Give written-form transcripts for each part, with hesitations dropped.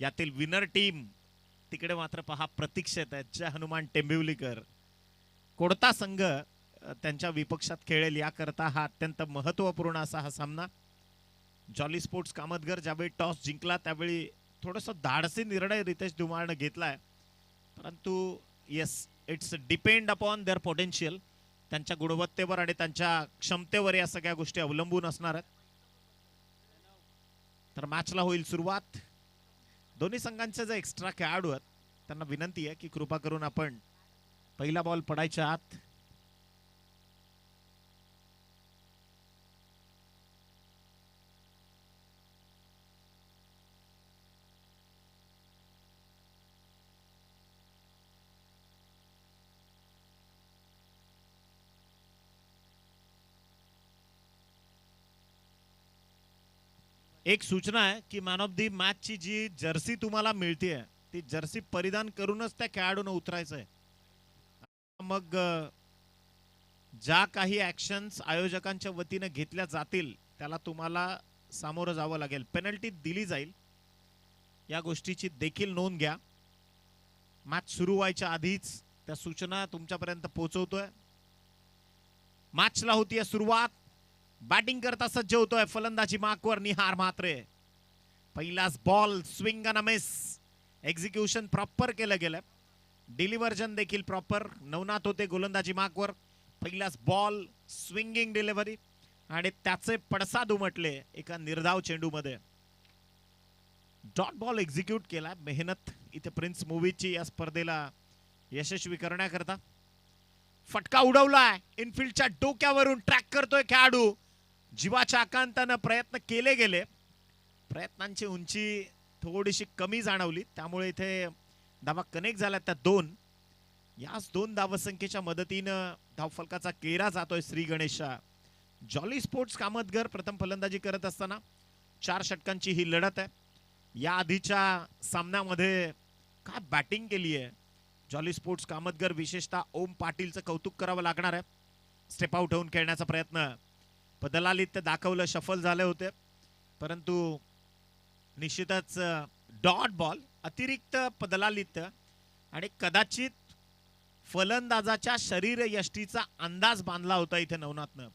यातील winner team तिकडे मात्र पहा प्रतीक्षेत आहेत जय हनुमान टेंबिवलीकर. कोणता संघ त्यांच्या विपक्षात खेळेल याकरता हा अत्यंत महत्त्वपूर्ण असा हा सामना. जॉली स्पोर्ट्स कामतगर ज्यावेळी टॉस जिंकला त्यावेळी थोडंसं धाडसी निर्णय रितेश धुमाळने घेतलाय, परंतु yes it's depend upon their potential. त्यांच्या गुणवत्तेवर आणि त्यांच्या क्षमतेवर या सगळ्या गोष्टी अवलंबून असणार आहेत. तर मॅचला होईल सुरुवात. दोन्ही संघांचे जे एक्स्ट्रा खेळाडू आहेत त्यांना विनंती आहे की कृपा करून आपण पहिला बॉल पडायच्या आत एक सूचना आहे की मॅन ऑफ दी मॅच ची जी जर्सी तुम्हाला मिळते ती जर्सी परिधान करूनच त्या खेळाडूने उतरायचं आहे. मग ज्या काही ऍक्शन्स आयोजकांच्या वतीने घेतल्या जातील त्याला तुम्हाला सामोरं जावं लागेल. पेनल्टी दिली जाईल या गोष्टीची देखील नोंद घ्या. मॅच सुरू व्हायच्या आधीच त्या सूचना तुमच्यापर्यंत पोहोचवतोय. मॅचला होतीये सुरुवात. बॅटिंग करता सज्ज होतोय फलंदाजी मार्कवर निहार म्हात्रे. पहिलाच बॉल स्विंग अन मिस. एक्झिक्युशन प्रॉपर केलं गेलं. डिलिव्हर्जन देखील प्रॉपर. नवनाथ होते गोलंदाजी मार्कवर. पहिलाच बॉल स्विंगिंग डिलिव्हरी आणि त्याचे पडसाद उमटले एका निर्धाव चेंडूमध्ये. डॉट बॉल एक्झिक्यूट केला. मेहनत इथे प्रिन्स मूवीची या स्पर्धेला यशस्वी करण्याकरता. फटका उडवलाय इनफिल्डच्या डोक्यावरून. ट्रॅक करतोय खेळाडू. जीवाच्या आकांताने प्रयत्न केले गेले. प्रयत्नांची उंची थोडीशी कमी जाणवली त्यामुळे इथे धावा कनेक्ट झाल्या त्या दोन. याच दोन धावसंख्येच्या मदतीनं धावफलकाचा केरा जातोय श्री गणेशा. जॉली स्पोर्ट्स कामतगर प्रथम फलंदाजी करत असताना 4 षटकांची ही लढत आहे. या आधीच्या सामन्यामध्ये काय बॅटिंग केली आहे जॉली स्पोर्ट्स कामतगर. विशेषतः ओम पाटीलचं कौतुक करावं लागणार आहे. स्टेप आउट होऊन खेळण्याचा प्रयत्न. पदलालित दाखवलं, शफल झाले होते, परंतु निश्चितच डॉट बॉल अतिरिक्त पदलालित आणि कदाचित फलंदाजाच्या शरीर यष्टीचा अंदाज बांधला होता इथे नवनाथनं.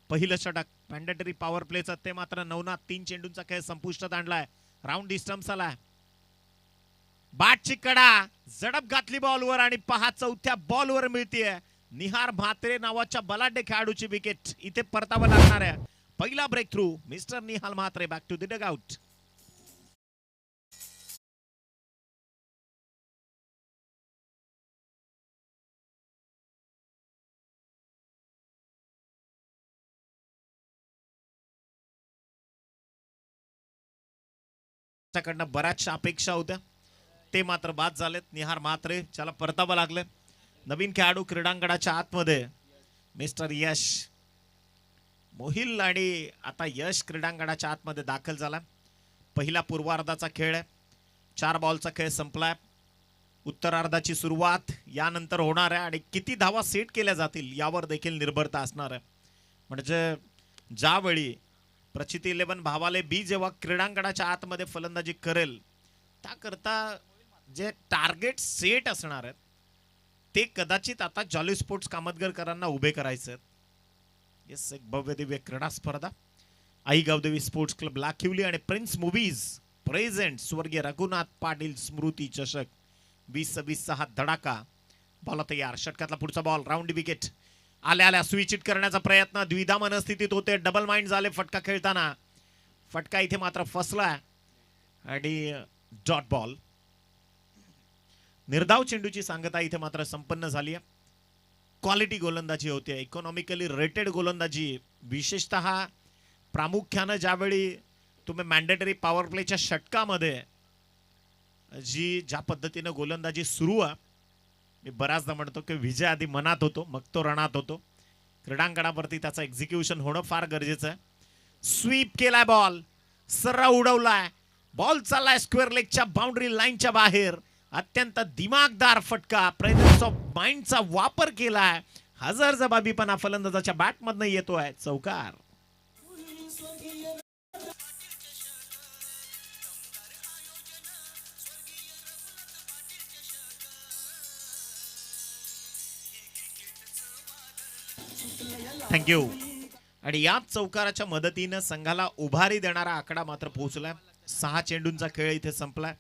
पहिलं षटक मॅन्डेटरी पॉवर प्लेचं ते मात्र नवनाथ 3 चेंडूंचा खेळ संपुष्टात आणलाय. राऊंड डिस्टन्स आलाय. बॅटची कडा झडप घातली बॉलवर आणि पहा चौथ्या बॉलवर मिळतीये निहार म्हात्रे नावाच्या बलाढ्य खेळाडूची विकेट. इथे परतावं लागणार आहे. पहिला breakthrough mister Nihal Mhatre. Back to the dugout. कडनं बऱ्याचशा अपेक्षा होत्या ते मात्र बाद झालेत. निहार म्हात्रे ज्याला परतावं लागलं. नवीन खेळाडू क्रीडांगणाच्या आतमध्ये मिस्टर यश मोहिल आणि आता यश क्रीडांगणाच्या आतमध्ये दाखल झाला. पहिला पूर्वार्धाचा खेळ आहे. 4 बॉलचा खेळ संपलाय. उत्तरार्धाची सुरुवात यानंतर होणार आहे आणि किती धावा सेट केल्या जातील यावर देखील निर्भरता असणार आहे. म्हणजे ज्यावेळी प्रचिती 11 भावाले बी जेव्हा क्रीडांगणाच्या आतमध्ये फलंदाजी करेल त्याकरता जे टार्गेट सेट असणार आहेत ते कदाचित आता जॉली स्पोर्ट्स कामतगरकरांना उभे करायचे आहेत. येस, एक भव्य दिव्य क्रीडा स्पर्धा. आई गावदेवी स्पोर्ट्स क्लब लाखिवली आणि प्रिन्स मूवीज प्रेझेंट स्वर्गीय रघुनाथ पाटील स्मृती चषक 2026 हा धडाका. बॉल तयार. षटकातला पुढचा बॉल. Round wicket. आल्या स्विच इट करण्याचा प्रयत्न. द्विधा मनस्थितीत होते. डबल माइंड झाले फटका खेळताना. फटका इथे मात्र फसला आणि डॉट बॉल. निर्धाव चेंडूची सांगता इथे मात्र संपन्न झाली आहे. क्वालिटी गोलंदाजी होते. इकॉनॉमिकली रेटेड गोलंदाजी. विशेषतः प्रामुख्यानं ज्यावेळी तुम्ही मॅन्डेटरी पॉवर प्लेच्या षटकामध्ये ज्या पद्धतीनं गोलंदाजी सुरू आहे, मी बऱ्याचदा म्हणतो की विजय आधी मनात होतो मग तो रणात होतो. क्रीडांगणावरती त्याचं एक्झिक्युशन होणं फार गरजेचं आहे. स्वीप केलाय बॉल. सर्रा उडवलाय. बॉल चाललाय स्क्वेअर लेगच्या बाउंड्री लाईनच्या बाहेर. अत्यंत दिमागदार फटका. प्रेझन्स ऑफ माइंडचा वापर केलाय. हजरजबाबीपणा फलंदाजाच्या बॅटमधनं येतोय. चौकार. थँक्यू. आणि याच चौकाराच्या मदतीनं संघाला उभारी देणारा आकडा मात्र पोहोचलाय. 6 चेंडूंचा खेळ इथे संपलाय.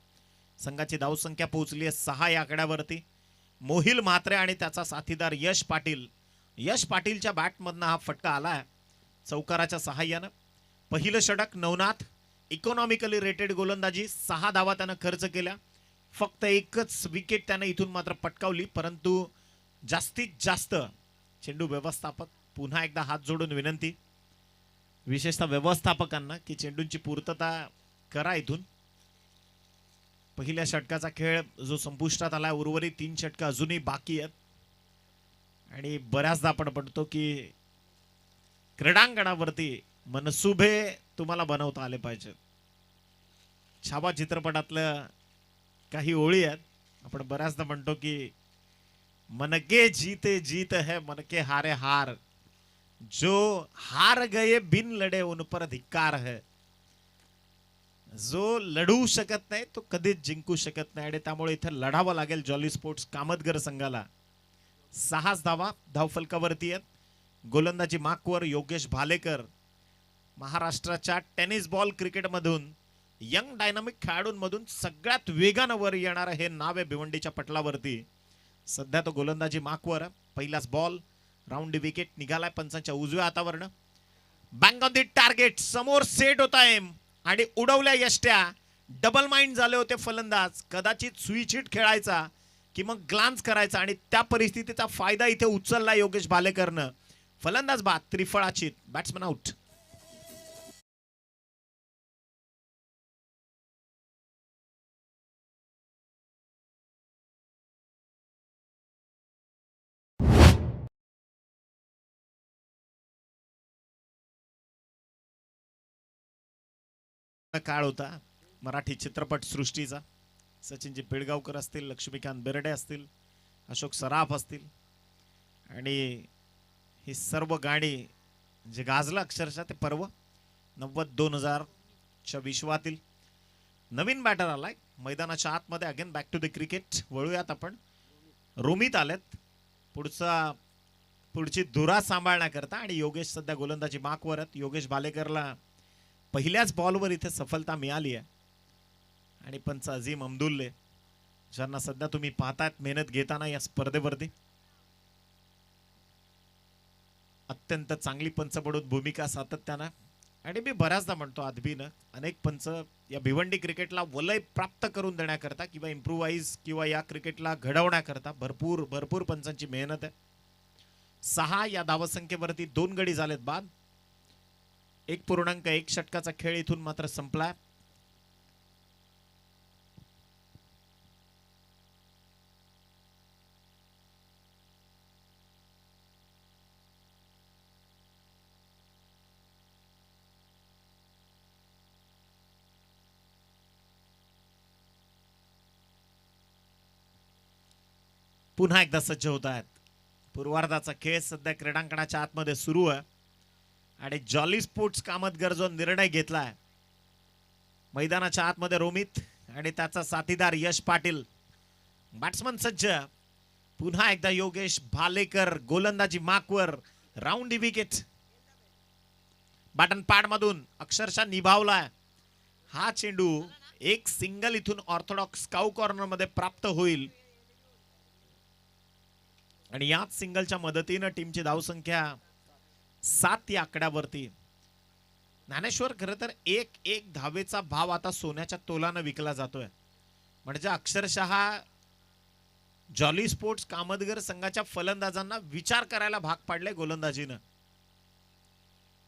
संघाची धावसंख्या पोहोचली आहे 6 या आकड्यावरती. मोहिल म्हात्रे आणि त्याचा साथीदार यश पाटीलच्या बॅटमधनं हा फटका आलाय चौकाराच्या सहाय्यानं. पहिलं षटक नवनाथ, इकॉनॉमिकली रेटेड गोलंदाजी, 6 धावा त्यानं खर्च केल्या. फक्त एकच विकेट त्यानं इथून मात्र पटकावली. परंतु जास्तीत जास्त चेंडू व्यवस्थापक, पुन्हा एकदा हात जोडून विनंती विशेषतः व्यवस्थापकांना की चेंडूंची पूर्तता करा इथून. पहिल्या षटकाचा खेळ जो संपुष्टात आला, उर्वरित 3 षटक अजूनही बाकी आहेत. आणि बऱ्याचदा आपण म्हणतो की क्रीडांगणावरती मनसुबे तुम्हाला बनवता आले पाहिजेत. छावा चित्रपटातल्या काही ओळी आहेत. आपण बऱ्याचदा म्हणतो की मनके जीते जीत है, मनके हारे हार, जो हार गए बिन लढे उन पर धिक्कार है. जो लढू शकत नाही तो कधीच जिंकू शकत नाही. आणि त्यामुळे इथे लढावं लागेल जॉली स्पोर्ट्स कामतगर संघाला. 6 धावा धावफलकावरती आहेत. गोलंदाजी मार्कवर योगेश भालेकर. महाराष्ट्राच्या टेनिस बॉल क्रिकेटमधून यंग डायनामिक खेळाडूंमधून सगळ्यात वेगानं वर येणारं हे नाव आहे भिवंडीच्या पटलावरती. सध्या तो गोलंदाजी मार्कवर. पहिलाच बॉल, राऊंड विकेट निघालाय पंचांच्या उजव्या हातावरनं. बँग ऑन द टार्गेट, समोर सेट होता एम आणि उडवल्या यष्ट्या. डबल माइंड झाले होते फलंदाज. कदाचित स्विच खेळायचा की मग ग्लान्स करायचा आणि त्या परिस्थितीचा फायदा इथे उचलला योगेश भालेकरनं. फलंदाज बाद, त्रिफळाचीत, बॅट्समन आउट. काळ होता मराठी चित्रपट सृष्टीचा. सचिनजी पेडगावकर असतील, लक्ष्मीकांत बेर्डे असतील, अशोक सराफ असतील आणि ही सर्व गाणी जे गाजलं अक्षरशः ते पर्व 90-2000 च्या विश्वातील. नवीन बॅटर आलाय मैदानाच्या आतमध्ये. Again back to the cricket वळूयात आपण. रोमित आलेत पुढची धुरा सांभाळण्याकरता आणि योगेश सध्या गोलंदाजी मार्कवर आहेत. योगेश भालेकरला पहिल्याच बॉलवर इथे सफलता मिळाली आहे. आणि पंच अझीम अब्दुल्ले ज्यांना सध्या तुम्ही पाहतायत मेहनत घेताना या स्पर्धेवरती. अत्यंत चांगली पंच म्हणून भूमिका सातत्यानं. आणि मी बऱ्याचदा म्हणतो आदबीनं अनेक पंच या भिवंडी क्रिकेटला वलय प्राप्त करून देण्याकरता किंवा इम्प्रूव्हाइज किंवा या क्रिकेटला घडवण्याकरता भरपूर पंचांची मेहनत आहे. 6 या धावसंख्येवरती 2 गडी झालेत बाद. 1.1 षटकाचा खेळ इथून मात्र संपला. पुन्हा एकदा सज्ज होत आहेत. पूर्वार्धाचा खेळ सध्या क्रीडांगणाच्या आतमध्ये सुरू आहे. आणि जॉली स्पोर्ट्स कामतगर जो निर्णय घेतलाय, मैदानाच्या आतमध्ये रोमित आणि त्याचा साथीदार यश पाटील. बॅट्समन सज्ज. पुन्हा एकदा योगेश भालेकर गोलंदाजी मार्कवर. राऊंड विकेट बॅटन पॅड मधून अक्षरशः निभावलाय हा चेंडू. एक सिंगल इथून ऑर्थोडॉक्स काऊ कॉर्नर मध्ये प्राप्त होईल. आणि याच सिंगलच्या मदतीनं टीमची धावसंख्या 7 या आकड्यावरती. ज्ञानेश्वर खरं तर एक धावेचा भाव आता सोन्याच्या तोलानं विकला जातोय. म्हणजे अक्षरशः जॉली स्पोर्ट्स कामतगर संघाच्या फलंदाजांना विचार करायला भाग पाडले गोलंदाजीनं.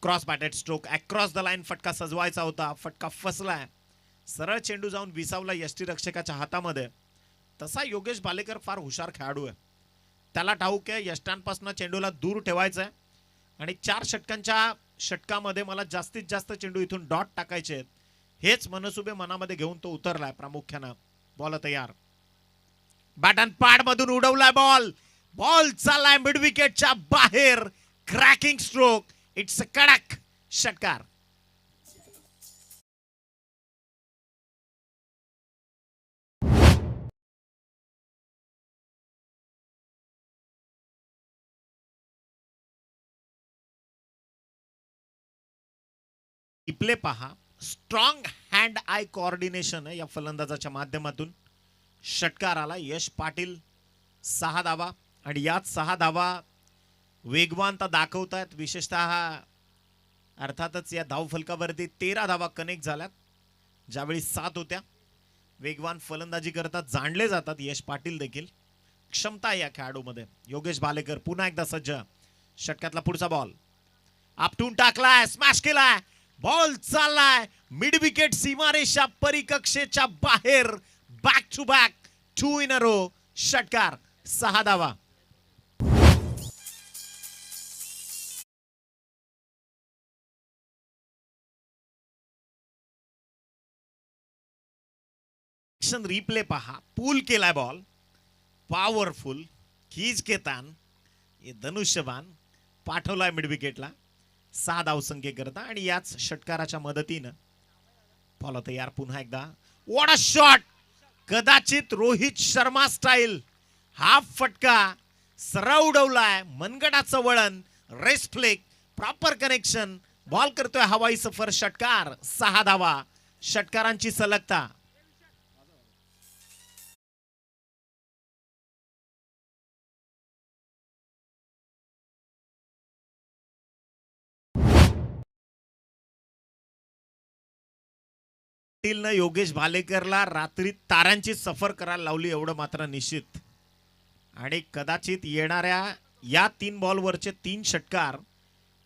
Cross batted stroke across the line. फटका सजवायचा होता, फटका फसलाय. सरळ चेंडू जाऊन विसावला यष्टीरक्षकाच्या हातामध्ये. तसा योगेश भालेकर फार हुशार खेळाडू आहे. त्याला ठाऊक आहे यष्टांपासून चेंडूला दूर ठेवायचं आहे. आणि 4 षटकांच्या षटकामध्ये मला जास्तीत जास्त चेंडू इथून डॉट टाकायचे आहेत. हेच मनसुबे मनामध्ये घेऊन तो उतरलाय प्रामुख्यानं. बॉल तयार. बॅट अँड पॅड मधून उडवलाय बॉल. बॉल चाललाय मिड विकेटच्या बाहेर. Cracking stroke. इट्स अ कडक षटकार. रिप्ले पहा. स्ट्रॉंग हँड आय कोऑर्डिनेशन आहे या फलंदाजाच्या माध्यमातून. षटकाराला यश पाटील 6 धावा आणि यात 6 धावा वेगवानता दाखवतात. विशेषतः अर्थातच या धावफलकावरती 13 धावा कनेक्ट झाल्यात, ज्यावेळी 7 होत्या. वेगवान फलंदाजी करतात, जाणले जातात यश पाटील देखील. क्षमता या खेळाडूमध्ये. योगेश भालेकर पुन्हा एकदा सज्ज. षटकातला पुढचा बॉल आपटून टाकलाय, स्मॅश केलाय, बॉल चाललाय मिड विकेट सीमारेषा परिकक्षेच्या बाहेर. Back to back 2 in a row. षटकार 6 धावा. रिप्ले पहा. पूल केलाय बॉल, पॉवरफुल खीज के तान, ये धनुष्यबाण पाठवलाय मिड विकेटला. 6 धावसंख्ये करता आणि याच षटकाराच्या मदतीनं फॉलो तयार. पुन्हा एकदा व्हॉट अ शॉट. कदाचित रोहित शर्मा स्टाईल हाफ फटका सरळ उडवलाय. मनगटाचं वळण, wrist flick, proper connection, ball करतोय हवाई सफर. षटकार 6 धावा. षटकारांची सलगता. योगेश भालेकरला रात्री तारांची सफर करायला लावली एवढं मात्र निश्चित. आणि कदाचित येणाऱ्या या 3 बॉलवरचे 3 षटकार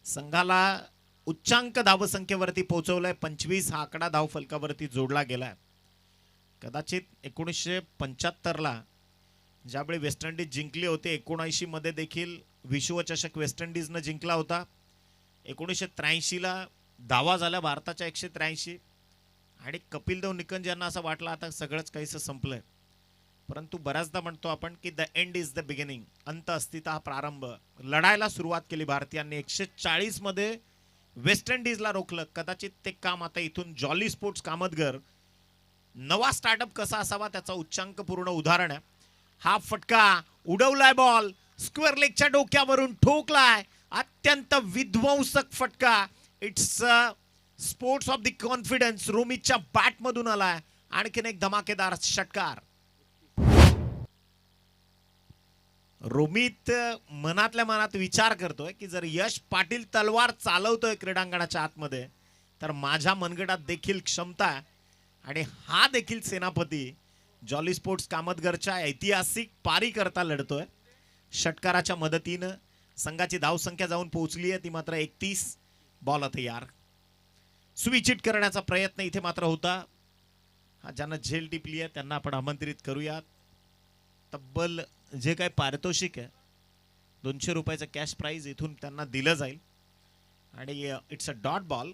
संघाला उच्चांक धावसंख्येवरती पोहोचवलाय. 25 हा आकडा धावफलकावरती जोडला गेलाय. कदाचित 1975ला ज्यावेळी वेस्ट इंडिज जिंकले होते, 79 मध्ये देखील विश्वचषक वेस्ट इंडिजनं जिंकला होता. 1983ला धावा झाल्या भारताच्या 183. आणि कपिल देव निकंज यांना असं वाटलं आता सगळंच काहीसं संपलंय. परंतु बऱ्याचदा म्हणतो आपण की the end is the beginning. अंत अस्तित्व हा प्रारंभ. लढायला सुरुवात केली भारतीयांनी. 140 मध्ये वेस्ट इंडिजला रोखलं. कदाचित ते काम आता इथून जॉली स्पोर्ट्स कामतगर नवा स्टार्टअप कसा असावा त्याचा उच्चांक पूर्ण उदाहरण आहे. हा फटका उडवलाय बॉल, स्क्वेअर लेगच्या डोक्यावरून ठोकलाय. अत्यंत विध्वंसक फटका. It's sports of the confidence. रोमितच्या बॅट मधून आलाय. आणखीन एक धमाकेदार षटकार. रोमित मनातल्या मनात विचार करतोय की जर यश पाटील तलवार चालवतोय क्रीडांगणाच्या आतमध्ये तर माझ्या मनगटात देखील क्षमता आहे. आणि हा देखील सेनापती जॉली स्पोर्ट्स कामतगरच्या ऐतिहासिक पारी करता लढतोय. षटकाराच्या मदतीनं संघाची धावसंख्या जाऊन पोहोचली आहे ती मात्र 31. बॉल तयार. स्विच करण्याचा प्रयत्न इथे मात्र होता. हा ज्यांना झेल टिपली आहे त्यांना आपण आमंत्रित करूयात. तब्बल जे काही पारितोषिक आहे 200 रुपयाचं कॅश प्राइज इथून त्यांना दिलं जाईल. आणि it's a dot ball.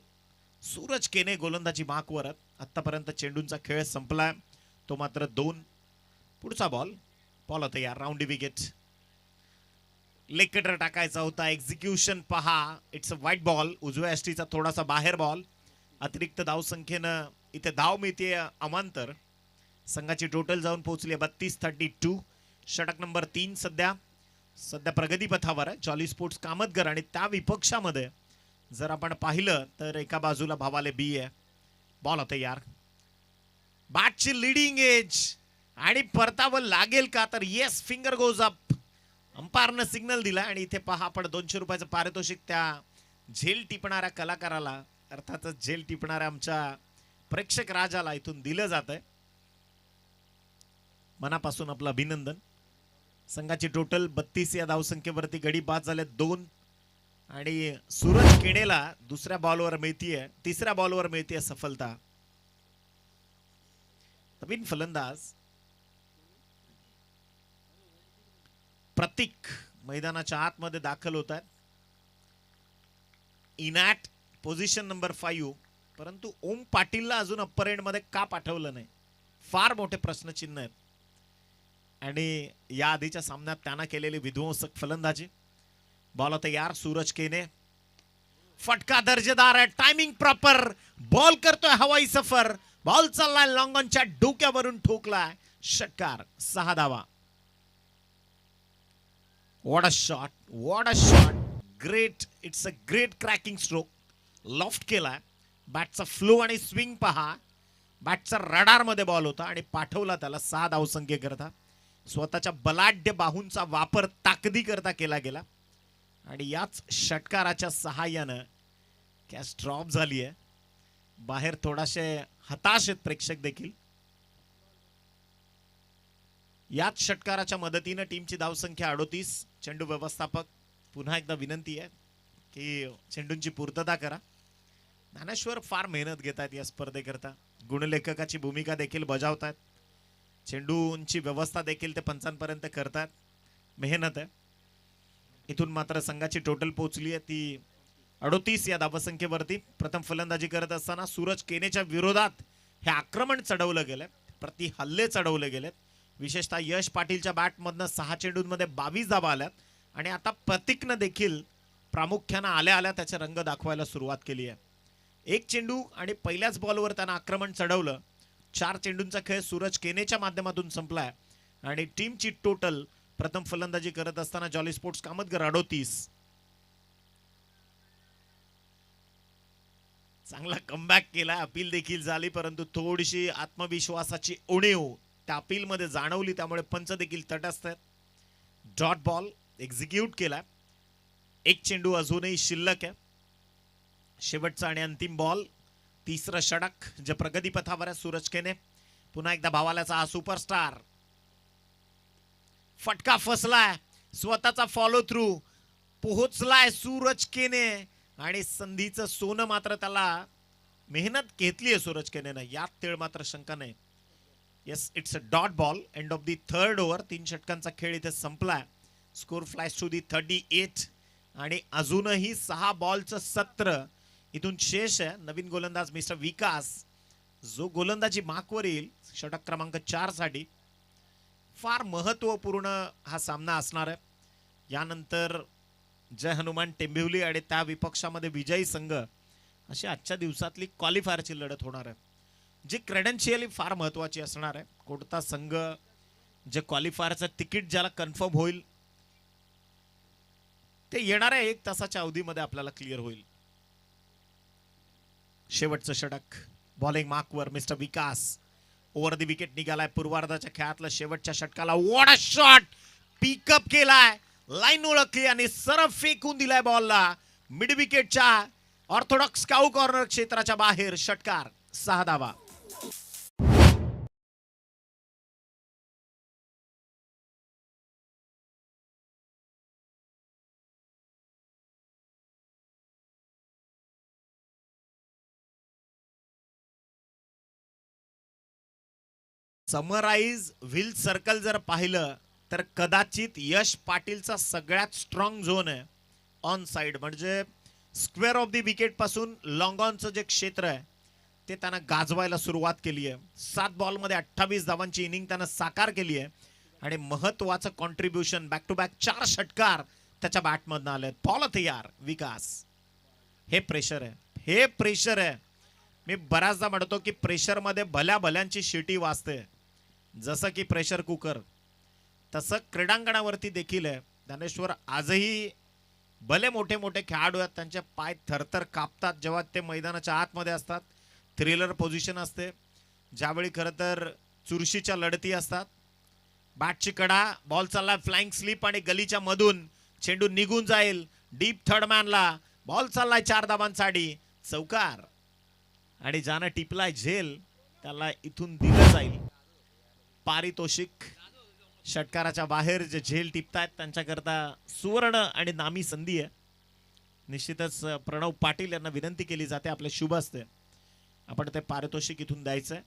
Suraj केने गोलंदाजी मार्कवर. आतापर्यंत चेंडूंचा खेळ संपलाय तो मात्र 2. पुढचा बॉल. बॉल तयार. Round wicket. लेग कटर टाकायचा होता. एक्झिक्युशन पहा. It's a white ball. उजव्या एसटीचा थोडासा बाहेर बॉल. अतिरिक्त धावसंख्येनं इथे धाव मिळते अमांतर. संघाची टोटल जाऊन पोहोचली 32-32. षटक नंबर 3 सध्या प्रगतीपथावर आहे जॉली स्पोर्ट्स कामतगर. आणि त्या विपक्षामध्ये जर आपण पाहिलं तर एका बाजूला भावाले बी आहे. बॉल तयार. बॅटची लीडिंग एज आणि परतावं लागेल का तर येस, फिंगर गोज अप. अंपायरनं सिग्नल दिला. आणि इथे पहा आपण 200 रुपयाचं पारितोषिक त्या झेल टिपणाऱ्या कलाकाराला अर्थातच झेल टिपणाऱ्या आमच्या प्रेक्षक राजाला इथून दिलं जात आहे. मनापासून आपलं अभिनंदन. संघाची टोटल 32 या धावसंख्येवरती गडी बाद झाले 2. आणि सूरज केणेला दुसऱ्या बॉलवर मिळतीये, तिसऱ्या बॉलवर मिळतीये सफलता. नवीन फलंदाज प्रतीक मैदानाच्या आतमध्ये दाखल होत आहेत. In at position number 5. परंतु ओम पाटीलला अजून अप्पर एंड मध्ये का पाठवलं नाही फार मोठे प्रश्नचिन्ह आहेत. आणि या आधीच्या सामन्यात त्यांना केलेली विध्वंसक फलंदाजी. बॉल तयार. सूरज केने. फटका दर्जेदार आहे. Timing proper. बॉल करतोय हवाई सफर. बॉल चाललाय लॉंग ऑनच्या डोक्यावरून ठोकलाय. षटकार 6 धावा. What a shot. What a shot. Great. It's a great cracking stroke. Loft केलाय. बॅटचा फ्लो आणि स्विंग पहा. बॅटचा रडार मध्ये बॉल होता आणि पाठवला त्याला 6 धावसंख्ये करता. स्वतःच्या बलाढ्य बाहूंचा वापर ताकदी करता केला गेला आणि याच षटकाराच्या सहाय्यानं कॅच ड्रॉप झाली आहे. बाहेर थोडाशे हताश आहेत प्रेक्षक देखील. याच षटकाराच्या मदतीनं टीमची धावसंख्या 38. चेंडू व्यवस्थापक पुन्हा एकदा विनंती आहे की चेंडूंची पूर्तता करा. ज्ञानेश्वर फार मेहनत घेत आहेत या स्पर्धेकरता. गुणलेखकाची भूमिका देखील बजावतात. चेंडूंची व्यवस्था देखील ते पंचांपर्यंत करतात. मेहनत आहे. इथून मात्र संघाची टोटल पोहोचली आहे ती 38 या धावसंख्येवरती. प्रथम फलंदाजी करत असताना सूरज केनेच्या विरोधात हे आक्रमण चढवलं गेलं. प्रति हल्ले चढवले गेलेत. विशेषतः यश पाटीलच्या बॅटमधनं 6 चेंडूंमध्ये 22 धावा आल्यात आणि आता प्रतीकनं देखील प्रामुख्यानं आल्या आल्या त्याचे रंग दाखवायला सुरुवात केली आहे. एक चेंडू आणि पहिल्याच बॉलवर त्यांना आक्रमण चढवलं. 4 चेंडूंचा खेळ सूरज केनेच्या माध्यमातून संपलाय आणि टीमची टोटल प्रथम फलंदाजी करत असताना जॉली स्पोर्ट्स कामतगर 38. चांगला कमबॅक केला. अपील देखील झाली परंतु थोडीशी आत्मविश्वासाची उणीव त्या अपील मध्ये जाणवली त्यामुळे पंच देखील तटस्थ आहेत. डॉट बॉल एक्झिक्यूट केला. एक चेंडू अजूनही शिल्लक आहे. शेवटचा आणि अंतिम बॉल. तिसरं षटक जे प्रगतीपथावर आहे सूरज केने. पुन्हा एकदा भावाल्याचा हा सुपरस्टार. फटका फसलाय. स्वतःचा फॉलो थ्रू पोहोचलाय सूरज केने आणि संधीचं सोनं मात्र त्याला मेहनत घेतली आहे सूरज केनेनं. यात तेळ मात्र शंका नाही. Yes it's a dot ball. End of the third over. 3 षटकांचा खेळ इथे संपलाय. स्कोर फ्लायज टू दी 38 आणि अजूनही 6 बॉलचं सत्र इथून शेष आहे. नवीन गोलंदाज मिस्टर विकास जो गोलंदाजी मार्कवर येईल षटक क्रमांक 4 साठी. फार महत्वपूर्ण हा सामना असणार आहे. यानंतर जय हनुमान टेंबिवली आणि त्या विपक्षामध्ये विजयी संघ अशी आजच्या दिवसातली क्वालिफायरची लढत होणार आहे जी क्रेडेन्शियली फार महत्वाची असणार आहे. कोणता संघ जे क्वालिफायरचं तिकीट ज्याला कन्फर्म होईल ते येणाऱ्या 1 तासाच्या अवधीमध्ये आपल्याला क्लिअर होईल. शेवटचं षटक. बॉलिंग मार्कवर mister Vikas. Over the wicket निघालाय. पूर्वार्धाच्या खेळातला शेवटच्या षटकाला व्हॉट अ शॉट. पिकअप केलाय. लाईन ओळखली आणि सरळ फेकून दिलाय बॉलला. मिड विकेटच्या ऑर्थोडॉक्स काऊ कॉर्नर क्षेत्राच्या बाहेर. षटकार. 6 धावा. समराईज व्हील सर्कल जर पाहिलं तर कदाचित यश पाटीलचा सगळ्यात स्ट्रॉंग झोन आहे ऑन साइड. म्हणजे स्क्वेअर ऑफ दी विकेट पासून लॉंग ऑनचं जे क्षेत्र आहे ते त्यांना गाजवायला सुरुवात केली आहे. 7 बॉलमध्ये 28 धावांची इनिंग त्यानं साकार केली आहे आणि महत्वाचं कॉन्ट्रीब्युशन बॅक टू बॅक 4 षटकार त्याच्या बॅटमधनं आले. बॉल तयार. विकास. हे प्रेशर आहे. हे प्रेशर आहे. मी बऱ्याचदा म्हणतो की प्रेशर मध्ये भल्या भल्यांची शिटी वाजते. जसं की प्रेशर कुकर तसं क्रीडांगणावरती देखील आहे. ज्ञानेश्वर आजही भले मोठे मोठे खेळाडू आहेत त्यांचे पाय थरथर कापतात जेव्हा ते मैदानाच्या आतमध्ये असतात. थ्रिलर पोझिशन असते ज्यावेळी खरं तर चुरशीच्या लढती असतात. बॅटची कडा. बॉल चालला फ्लाइंग स्लिप आणि गलीच्या मधून चेंडू निघून जाईल डीप थर्ड मॅनला. बॉल चाललाय 4 धावांसाठी. चौकार आणि ज्यानं टिपलाय झेल त्याला इथून दिलं जाईल पारितोषिक. षटकाराच्या बाहेर जे झेल टिपतायत त्यांच्याकरता सुवर्ण आणि नामी संधी आहे. निश्चितच प्रणव पाटील यांना विनंती केली जाते आपले शुभ असते आपण ते पारितोषिक इथून द्यायचंय.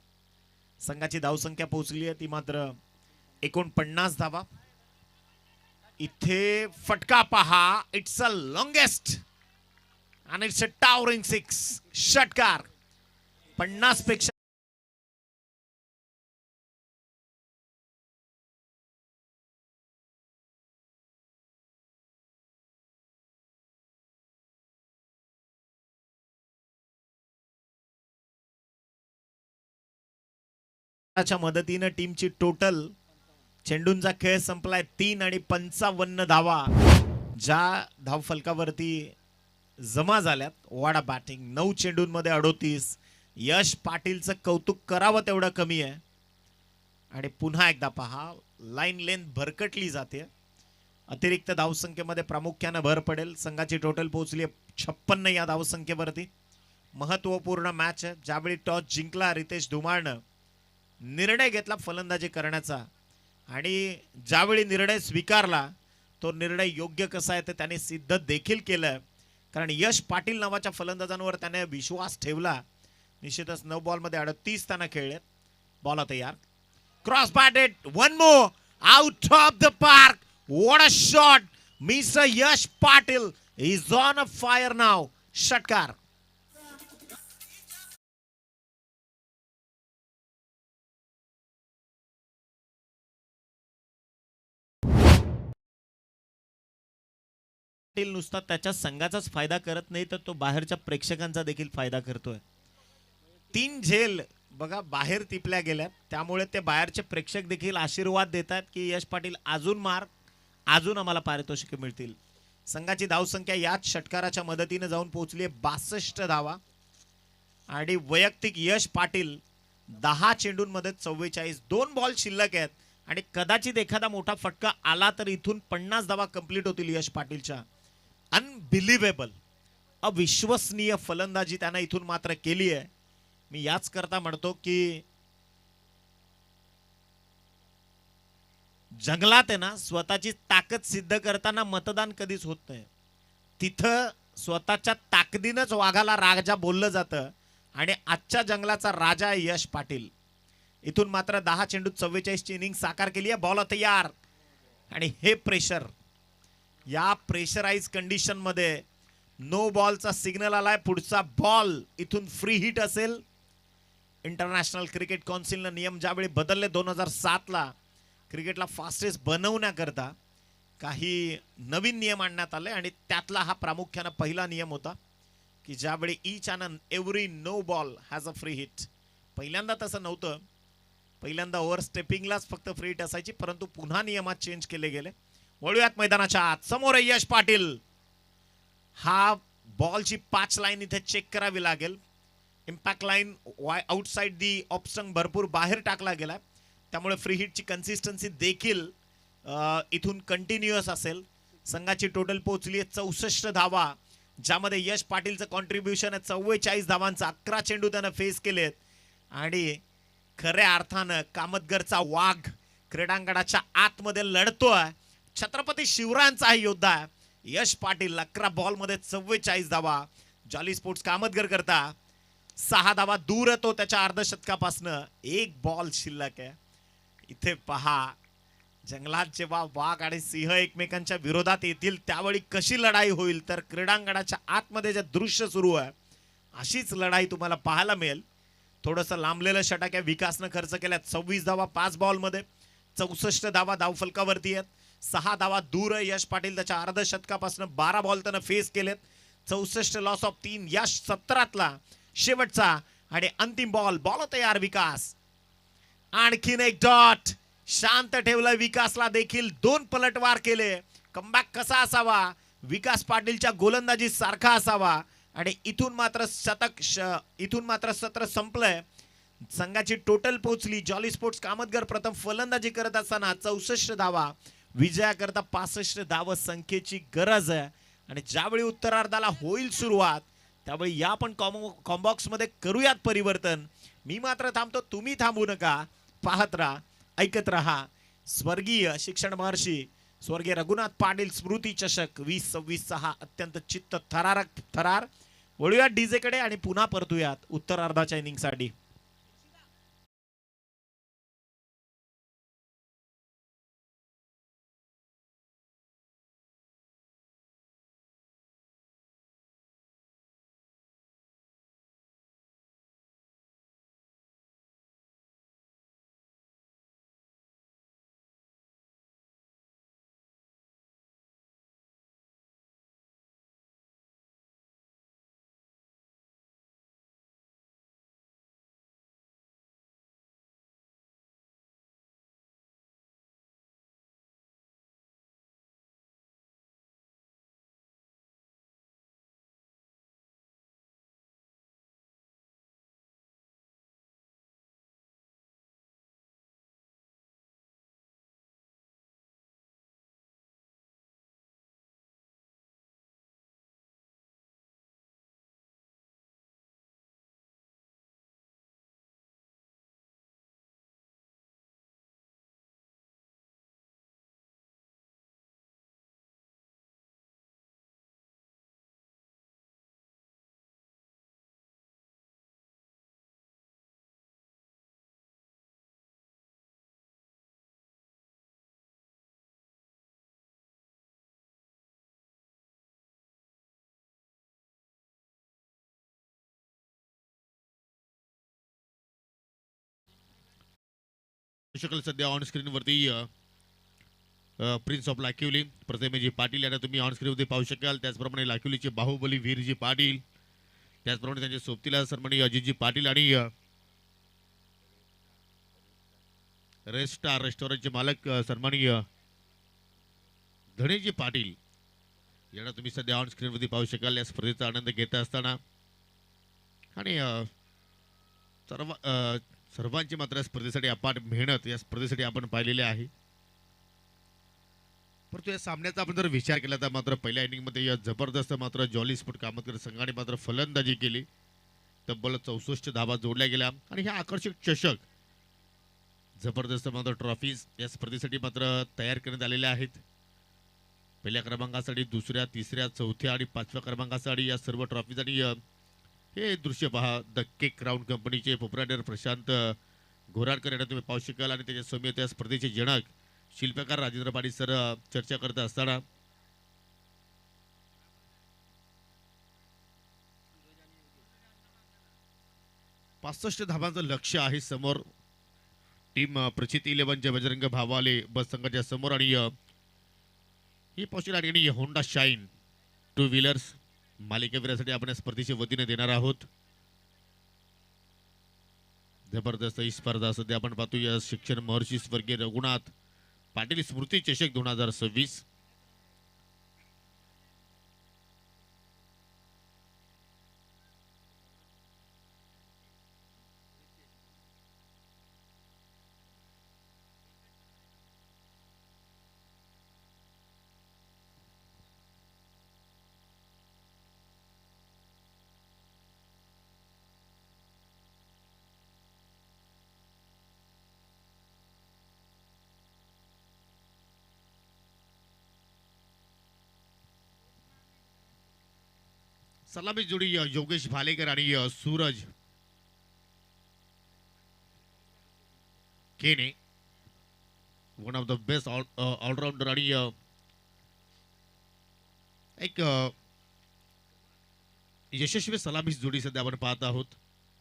संघाची धावसंख्या पोहोचली आहे ती मात्र 49 धावा. इथे फटका पहा. इट्स अ लॉंगेस्ट आणि इट्स अ टावरिंग 6. षटकार. 50 पेक्षा च्या मदतीने टीमची टोटल चेंडूंचा खेळ संपलाय 3 आणि 55 धावा. ज्या धावफलकावरती जमा झाल्यात. वाडा बॅटिंग 9 चेंडूंमध्ये 38. यश पाटीलचं कौतुक करावं तेवढं कमी आहे. आणि पुन्हा एकदा पहा लाईन लेंथ भरकटली जाते. अतिरिक्त धावसंख्येमध्ये प्रामुख्याने भर पडेल. संघाची टोटल पोहोचली 56 या धावसंख्येवरती. महत्वपूर्ण मॅच आहे. ज्यावेळी टॉस जिंकला रितेश धुमाळनं, निर्णय घेतला फलंदाजी करण्याचा आणि ज्यावेळी निर्णय स्वीकारला तो निर्णय योग्य कसा आहे ते त्याने सिद्ध देखील केलं. कारण यश पाटील नावाच्या फलंदाजांवर त्याने विश्वास ठेवला. निश्चितच 9 बॉलमध्ये 38 त्यानं खेळलेत. बॉल तयार. Cross batted. One more out of the park. What a shot. Mister Yash Patil is on a fire now. षटकार. पाटील नुसता त्याच्या संघाचाच फायदा करत नाही तर तो बाहेरच्या प्रेक्षकांचा देखील फायदा करतोय. 3 झेल बघा बाहेर टिपल्या गेल्यात. त्यामुळे ते बाहेरचे प्रेक्षक देखील आशीर्वाद देतात की यश पाटील अजून मार, अजून आम्हाला पारितोषिके मिळतील. संघाची धावसंख्या याच षटकाराच्या मदतीने जाऊन पोहोचली आहे 62 धावा. आणि वैयक्तिक यश पाटील 10 चेंडूंमध्ये 44. 2 बॉल शिल्लक आहेत आणि कदाचित एखादा मोठा फटका आला तर इथून 50 धावा कंप्लीट होतील यश पाटीलच्या. अनबिलिव्हेबल, अविश्वसनीय फलंदाजी त्यानं इथून मात्र केली आहे. मी याच करता म्हणतो की जंगलात आहे ना स्वतःची ताकद सिद्ध करताना मतदान कधीच होत नाही. तिथं स्वतःच्या ताकदीनच वाघाला राजा बोललं जातं आणि आजच्या जंगलाचा राजा आहे यश पाटील. इथून मात्र 10 चेंडूत 44 ची इनिंग साकार केली आहे. बॉल तयार आणि हे प्रेशर, या प्रेशराइज कंडिशन मध्ये नो बॉलचा सिग्नल आलाय. पुढचा बॉल इथून फ्री हिट असेल. इंटरनॅशनल क्रिकेट काउन्सिलने नियम ज्यावेळी बदलले 2007 ला क्रिकेटला फास्टेस्ट बनवण्याकरता काही नवीन नियम आणण्यात आले आणि त्यातला हा प्रामुख्याने पहिला नियम होता की ज्यावेळी each and every no ball has a free hit. पहिल्यांदा तसं नव्हतं. पहिल्यांदा ओव्हर स्टेपिंगलाच फक्त फ्री हिट असायची, परंतु पुन्हा नियमात चेंज केले गेले. वळूयात मैदानाच्या आत. समोर यश पाटील. हा बॉलची 5 लाईन इथे चेक करावी लागेल. Impact line outside the option भरपूर बाहेर टाकला गेला, त्यामुळे फ्री हिटची कन्सिस्टन्सी देखील इथून कंटिन्युअस असेल. संघाची टोटल पोहोचली आहे 64 धावा, ज्यामध्ये यश पाटीलचं कॉन्ट्रीब्युशन आहे 44 धावांचं. 11 चेंडू त्यानं फेस केलेत आणि खऱ्या अर्थानं कामतगरचा वाघ क्रीडांगणाच्या आतमध्ये लढतोय. छत्रपती शिवरायांचा हा योद्धा आहे यश पाटील. 11 बॉलमध्ये 44 धावा. जॉली स्पोर्ट्स कामतगर करता 6 धावा दूर येतो त्याच्या अर्धशतकापासनं. 1 बॉल शिल्लक आहे. इथे पहा जंगलात जेव्हा वाघ आणि सिंह एकमेकांच्या विरोधात येतील त्यावेळी कशी लढाई होईल, तर क्रीडांगणाच्या आतमध्ये जे दृश्य सुरू आहे अशीच लढाई तुम्हाला पाहायला मिळेल. थोडंसं लांबलेलं षटक आहे. विकासनं खर्च केल्यात 26 धावा 5 बॉलमध्ये. 64 धावा धावफलकावरती आहेत. 6 धावा दूर आहे यश पाटील त्याच्या अर्धशतकापासून. 12 बॉल त्यानं फेस केलेत. 64 लॉस ऑफ 3. यश 17तला शेवटचा आणि अंतिम बॉल. बॉल तयार. विकास आणखीन एक डॉट. शांत ठेवलं विकासला देखील. 2 पलटवार केले. कमबॅक कसा असावा, विकास पाटीलच्या गोलंदाजी सारखा असावा. आणि इथून मात्र इथून मात्र सत्र संपलंय. संघाची टोटल पोहोचली. जॉली स्पोर्ट्स कामतगर प्रथम फलंदाजी करत असताना 64 धावा. विजयाकरता 65 धाव संख्येची गरज आहे. आणि ज्यावेळी उत्तरार्धाला होईल सुरुवात त्यावेळी या पण कॉम्बॉक्स मध्ये करूयात परिवर्तन. मी मात्र थांबतो, तुम्ही थांबू नका. पाहत राहा, ऐकत राहा. स्वर्गीय शिक्षण महर्षी स्वर्गीय रघुनाथ पाटील स्मृती चषक 2026 चा हा अत्यंत चित्त थरारक थरार. वळूयात डीजे कडे आणि पुन्हा परतूयात उत्तरार्धाच्या इनिंगसाठी. शकल सध्या ऑन स्क्रीन वरती प्रिन्स ऑफ लाकिवली प्रतिमेजी पाटील यांना तुम्ही ऑन स्क्रीन मध्ये पाहू शकाल. त्याचप्रमाणे लाकिवलीचे बाहुबली वीरजी पाटील, त्याचप्रमाणे त्यांच्या सोबतीला सन्माननीय अजितजी पाटील आणि रेस्टार रेस्टॉरंटचे मालक सन्माननीय धनेजी पाटील यांना तुम्ही सध्या ऑन स्क्रीन मध्ये पाहू शकाल. या स्पर्धेचा आनंद घेत असताना आणि सर्वांची मात्र स्पर्धेसाठी अपाट मेहनत या स्पर्धेसाठी आपण पाहिलेली आहे. परंतु या सामन्याचा आपण जर विचार केला तर मात्र पहिल्या इनिंगमध्ये या जबरदस्त मात्र जॉली स्पोर्ट कामतकर संघाने मात्र फलंदाजी केली. तब्बल 64 धावा जोडल्या गेल्या आणि ह्या आकर्षक चषक जबरदस्त मात्र ट्रॉफीज या स्पर्धेसाठी मात्र तयार करण्यात आलेल्या आहेत. पहिल्या क्रमांकासाठी, दुसऱ्या, तिसऱ्या, चौथ्या आणि 5व्या क्रमांकासाठी या सर्व ट्रॉफीज आणि हे दृश्य पहा. द केक क्राऊन कंपनीचे प्रोप्रायटर प्रशांत घोराडकर यांना तुम्ही पाहू शकाल आणि त्याच्या समेत या स्पर्धेचे जनक शिल्पकार राजेंद्र पाटील सर चर्चा करत असताना पासष्ट धावांचं लक्ष आहे समोर. टीम प्रचित 11 बजरंग भावाले बस संघाच्या समोर आणि ही पाहू आणि होंडा शाईन 2 व्हीलर्स मालिकावीरासाठी आपण या स्पर्धेच्या वतीने देणार आहोत. जबरदस्त ही स्पर्धा सध्या आपण पाहतो या शिक्षण महर्षी स्वर्गीय रघुनाथ पाटील स्मृती चषक 2026. सलामी जोडी योगेश भालेकर आणि Suraj Kene, one of the best allrounder आणि एक यशस्वी सलामी जोडी सध्या आपण पाहत आहोत.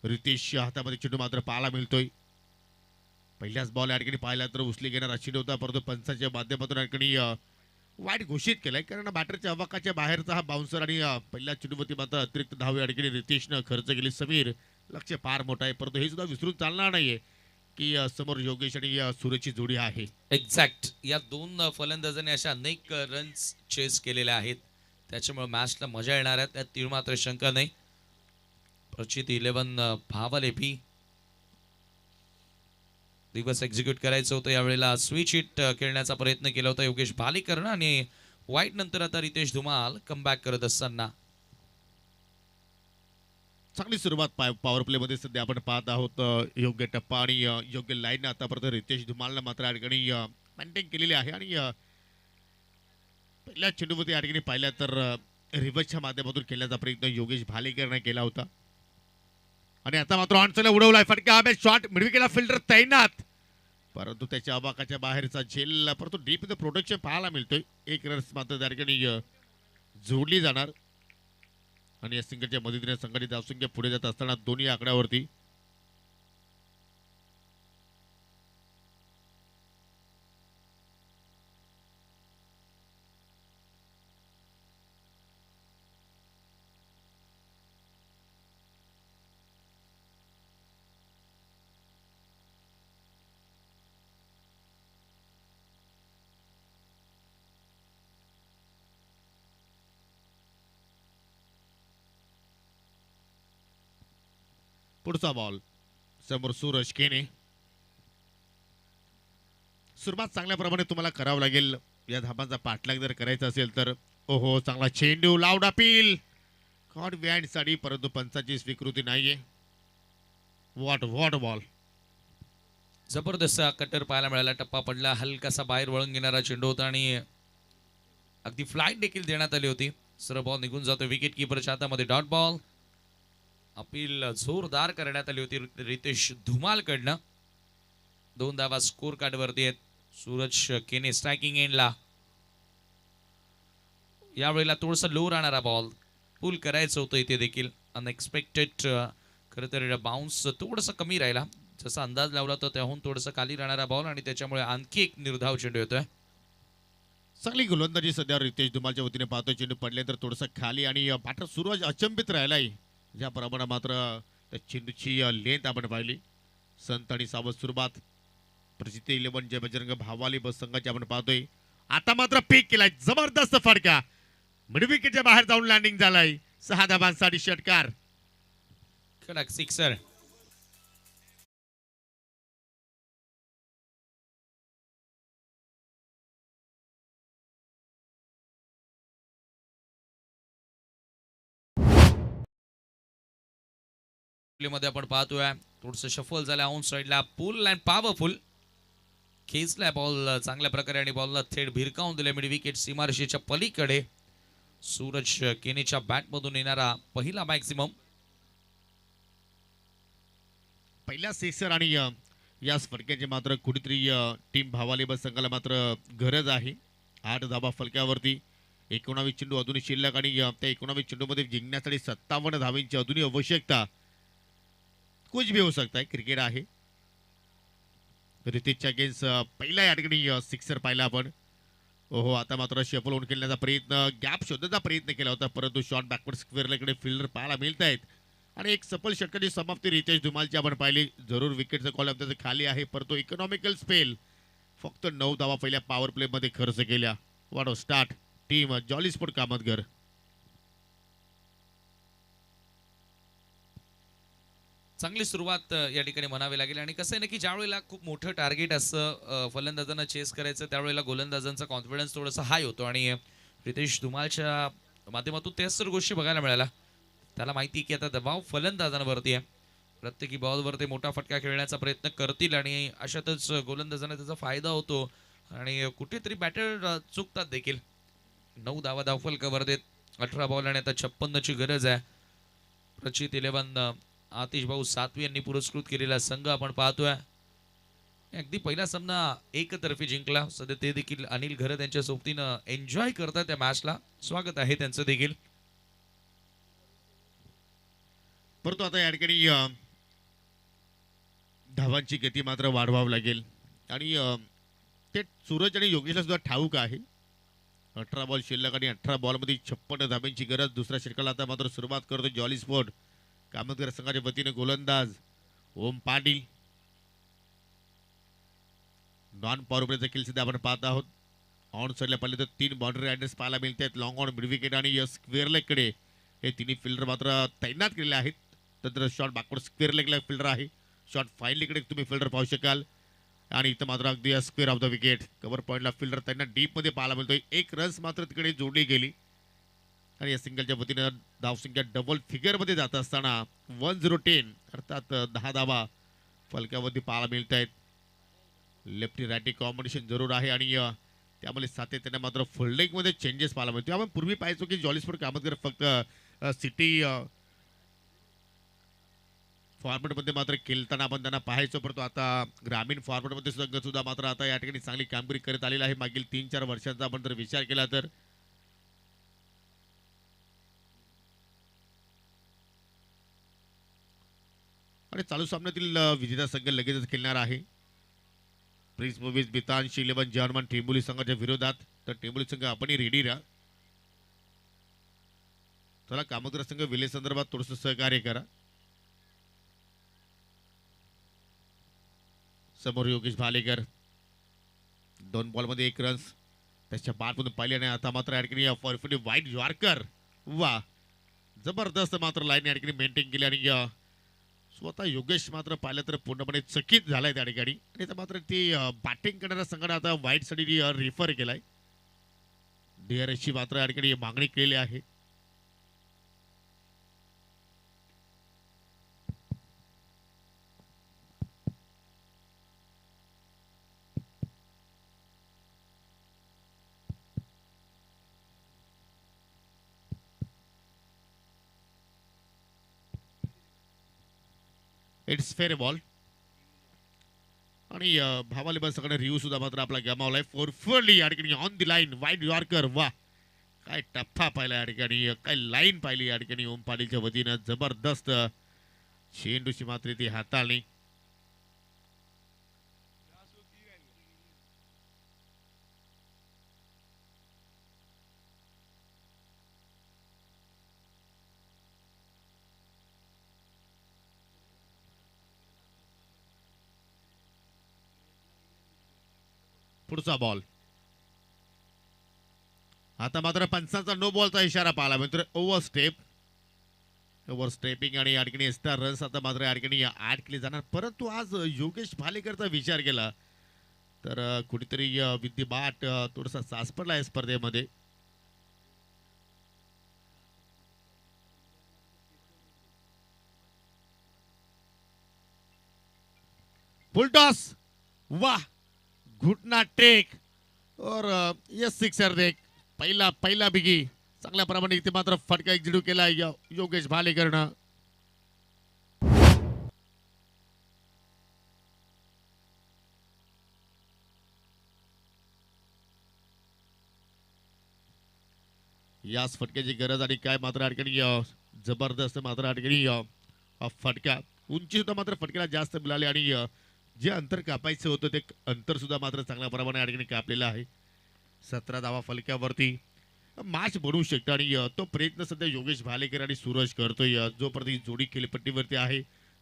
रितेश हातामध्ये चेंडू मात्र पाहायला मिळतोय. पहिल्याच बॉल या ठिकाणी पाहिला तर उचली घेणारा चेंडू होता, परंतु पंचाच्या माध्यमातून या ठिकाणी वाईट घोषित केलाय कारण बॅटरच्या अवकाच्या बाहेरचा हा बाउन्सर आणि पहिल्या चेंडूवरती मात्र अतिरिक्त धाव या ठिकाणी रितेशनं खर्च केली. समीर लक्ष फार मोठा आहे, परंतु हे सुद्धा विसरून चालणार नाहीये की समोर योगेश आणि सूरजची जोडी आहे. एक्झॅक्ट या दोन फलंदाजांनी अशा अनेक रन्स चेस केलेल्या आहेत, त्याच्यामुळे मॅचला मजा येणार आहे, त्यात तीळ मात्र शंका नाही. प्रचित 11 भावाले भी दिवस एक्झिक्यूट करायचं होतं, यावेळेला स्विच हिट खेळण्याचा प्रयत्न केला होता योगेश भालेकरनं आणि वाईट नंतर आता रितेश धुमाल कमबॅक करत असताना चांगली सुरुवात पॉवर प्ले मध्ये सध्या आपण पाहत आहोत. योग्य टप्पा आणि योग्य लाईन आतापर्यंत रितेश धुमालनं मात्र या ठिकाणी मेंटेन केलेली आहे आणि पहिल्या चेंडूवरती या ठिकाणी पाहिल्या तर रिव्हर्सच्या माध्यमातून केल्याचा प्रयत्न योगेश भालेकरने केला होता आणि आता मात्र ऑनसला उडवलाय. फटका हवे, शॉट मिडवी केला, फिल्डर तैनात, परंतु त्याच्या अबाकाच्या बाहेरचा झेल, परंतु डीप द प्रोटेक्शन पाहायला मिळतोय. एक रन्स मात्र त्या ठिकाणी जोडली जाणार आणि या सिंगलच्या मदतीने संघटित धावसंख्या पुढे जात असताना दोन्ही आकड्यावरती पुढचा बॉल समोर सूरज केने. सुरुवात चांगल्या प्रमाणे तुम्हाला करावं लागेल या धाबांचा पाठलाग जर करायचा असेल तर. ओहो, चांगला चेंडू, लाऊड अपील, कॉट बिहाइंड साठी, परंतु पंचाची स्वीकृती नाहीये. वॉट बॉल, जबरदस्त कटर पाहायला मिळाला, टप्पा पडला, हलकासा बाहेर वळून घेणारा चेंडू होता आणि अगदी फ्लाईट देखील देण्यात आली होती. सरळ बॉल निघून जातो विकेट किपरच्या हातामध्ये. डॉट बॉल, अपील जोरदार करण्यात आली होती रितेश धुमालकडनं. 2 धावा स्कोर कार्ड वरती आहेत. सूरज केने स्ट्रायकिंग एंडला, यावेळेला थोडंसं लो राहणारा बॉल, पुल करायचं होतं इथे देखील. अनएक्सपेक्टेड खरं तर बाउन्स थोडंसं कमी राहिला, जसा अंदाज लावला तर त्याहून थोडंसं खाली राहणारा बॉल आणि त्याच्यामुळे आणखी एक निर्धाव चेंडू येतोय. चांगली गोलंदाजी सध्या रितेश धुमालच्या वतीने पाहतोय. चेंडू पडल्यानंतर थोडंसं खाली आणि बॅटर सूरज अचंबित राहिलाय. ज्या प्रमाणात मात्र त्या चेंडूची लेंथ आपण पाहिली. संत आणि सावध सुरुवात. प्रसिद्ध 11 जय बजरंग भावाली बस संघाची आपण पाहतोय. आता मात्र पीक केलाय जबरदस्त फटका. मिड विकेटच्या बाहेर जाऊन लँडिंग झालाय. 6 धाबांसाठी षटकार. कडक सिक्सर. मध्ये आपण पाहतोय थोडस शफल झालं ऑन साइडला पुल अँड पॉवरफुल खेचलाय बॉल चांगल्या प्रकारे आणि बॉलला थेट भिरकावून दिले मिड विकेट सीमारेषेच्या पलीकडे. सूरज केनेच्या बॅट मधून येणारा पहिला मॅक्सिमम. पहिला सिक्सर आणि या फटक्याची मात्र कुठेतरी टीम भावाली बस संघाला मात्र गरज आहे. 8 धाबा फलक्यावरती. 19 चेंडू अजूनही शिल्लक आणि त्या 19 चेंडूमध्ये जिंकण्यासाठी 57 धावांची अजूनही आवश्यकता. कुछ भी हो सकता है. क्रिकेट आहे. रितेशच्या अगेन्स्ट पहिला या ठिकाणी सिक्सर पाहिला आपण. ओहो आता मात्र शेफल होऊन खेळण्याचा प्रयत्न गॅप शोधण्याचा प्रयत्न केला होता परंतु शॉर्ट बॅकवर्ड स्क्वेअरला फिल्डर पाहायला मिळत आहेत. आणि एक सफल षटकाची समाप्ती रितेश धुमालची आपण पाहिली. जरूर विकेटचा कॉल त्याचं खाली आहे परंतु इकॉनॉमिकल स्पेल. फक्त 9 धावा पहिल्या पॉवर प्ले मध्ये खर्च केल्या. वाढव start team Jolly Sport Kamatgar. चांगली सुरुवात या ठिकाणी म्हणावी लागेल. आणि कसं आहे ना की ज्या वेळेला खूप मोठं टार्गेट असं फलंदाजांना चेस करायचं त्यावेळेला गोलंदाजांचा कॉन्फिडन्स थोडासा हाय होतो. आणि रितेश धुमालच्या माध्यमातून त्याच तर गोष्टी बघायला मिळाल्या. त्याला माहिती आहे की आता दबाव फलंदाजांवरती आहे. प्रत्येकी बॉलवर ते मोठा फटका खेळण्याचा प्रयत्न करतील आणि अशातच गोलंदाजांना त्याचा फायदा होतो आणि कुठेतरी बॅटर चुकतात देखील. 9 धावा धावफलकावर देत 18 बॉल आणि आता 56ची गरज आहे. प्रचित 11 आतिश भाऊ सातवी यांनी पुरस्कृत केलेला संघ आपण पाहतोय. अगदी पहिला सामना एकतर्फी जिंकला. सध्या ते देखील अनिल घरत यांच्या सोबतीनं एन्जॉय करतात त्या मॅचला. स्वागत आहे त्यांचं देखील. परंतु आता या ठिकाणी धावांची गती मात्र वाढवावी लागेल आणि ते सूरज आणि योगेशला सुद्धा ठाऊक आहे. 18 बॉल शिल्लक आणि 18 बॉलमध्ये 56 धाब्यांची गरज. दुसऱ्या षटकाला आता मात्र सुरुवात करतो जॉली स्पोर्ट कामतगर संघाच्या वतीने. गोलंदाज ओम पाटील. नॉन पॉवर प्ले देखील सध्या आपण पाहत आहोत. ऑन साईडला पाहिले तर 3 बाउंड्री रायडर्स पाहायला मिळत आहेत. लॉंग ऑन मिड विकेट आणि स्क्वेअर लेगकडे हे तिन्ही फिल्डर मात्र तैनात केलेले आहेत. तर शॉर्ट बॅकवर्ड स्क्वेअर लेगला फिल्डर आहे. शॉर्ट फाईनलीकडे तुम्ही फिल्डर पाहू शकाल. आणि इथं मात्र अगदी square of the wicket cover पॉईंटला फिल्डर त्यांना डीपमध्ये पाहायला मिळतोय. 1 रन्स मात्र तिकडे जोडली गेली आणि या सिंगलच्या वतीनं धावसंख्या डबल फिगरमध्ये जात असताना 1010 अर्थात 10 धावा फलक्यावरती पाहायला मिळत आहेत. लेफ्टी रायटी कॉम्बिनेशन जरूर आहे आणि त्यामुळे सातत्याने मात्र फिल्डिंगमध्ये चेंजेस पाहायला मिळतो. आपण पूर्वी पाहायचो की जॉली स्पोर्ट कामतगर फक्त सिटी फॉर्मेटमध्ये मात्र खेळताना आपण त्यांना पाहायचो परंतु आता ग्रामीण फॉर्मेटमध्ये सुद्धा मात्र आता या ठिकाणी चांगली कामगिरी करत आलेली आहे. मागील 3-4 वर्षांचा आपण जर विचार केला तर आणि चालू सामन्यातील विजेता संघ लगेचच खेळणार आहे. प्रिन्स मूवीज बितांश 11 जर्मन टेंबुली संघाच्या विरोधात. तर टेंबुली संघ आपणही रेडी राहा. चला कामतगर संघ विले संदर्भात थोडंसं सहकार्य करा. समोर योगेश भालेकर 2 बॉलमध्ये 1 रन्स त्याच्या बॅटमधून पाहिले आणि आता मात्र या ठिकाणी फॉरफिटी वाईट यॉर्कर. वा जबरदस्त मात्र लाईन या ठिकाणी मेंटेन केली आणि स्वतः योगेश मात्र पाहिलं तर पूर्णपणे चकित झालाय त्या ठिकाणी. आणि तर मात्र ती बॅटिंग करणाऱ्या संघाने आता वाईटसाठी रिफर केलाय. डीआरएसची मात्र या ठिकाणी मागणी केलेली आहे. इट्स फेअर बॉल आणि भावाले बस सगळं रिव्ह्यू सुद्धा मात्र आपला गमावलाय. फोरफुली या ठिकाणी ऑन दी लाईन वाईट यॉर्कर. वा काय टप्पा पाहिला या ठिकाणी. काय लाईन पाहिली या ठिकाणी ओम पाटीलच्या वतीनं. जबरदस्त चेंडूची मात्र ती हाताळली. पुढचा बॉल. आता मात्र पंचांचा नो बॉलचा इशारा पाहिला मित्र. ओव्हर स्टेपिंग आणि या ठिकाणी एक्स्ट्रा रन्स आता मात्र या ठिकाणी ऍड केले जाणार. परंतु आज योगेश भालेकरचा विचार केला तर कुठेतरी विद्या बाट थोडासा सास पडला आहे स्पर्धेमध्ये. फुलटॉस, वाह, घुटना टेक और यस सिक्सर देख. पहिला बिगी चांगल्या प्रमाणे इथे मात्र फटका एक्झिक्यूट केला योगेश भालेकरनं. याच फटक्याची गरज आणि काय मात्र अडकणी जबरदस्त मात्र अडकणी फटका. उंची सुद्धा मात्र फटक्याला जास्त मिळाली आणि जे अंतर कापायचं होतं ते अंतर सुद्धा मात्र चांगल्या प्रमाणे अडकणी कापलेलं आहे. 17 धावा फलक्यावरती मॅच बनवू शकतो आणि तो प्रयत्न सध्या योगेश भालेकर आणि सूरज करतोय. जोपर्यंत ही जोडी खेळपट्टीवरती आहे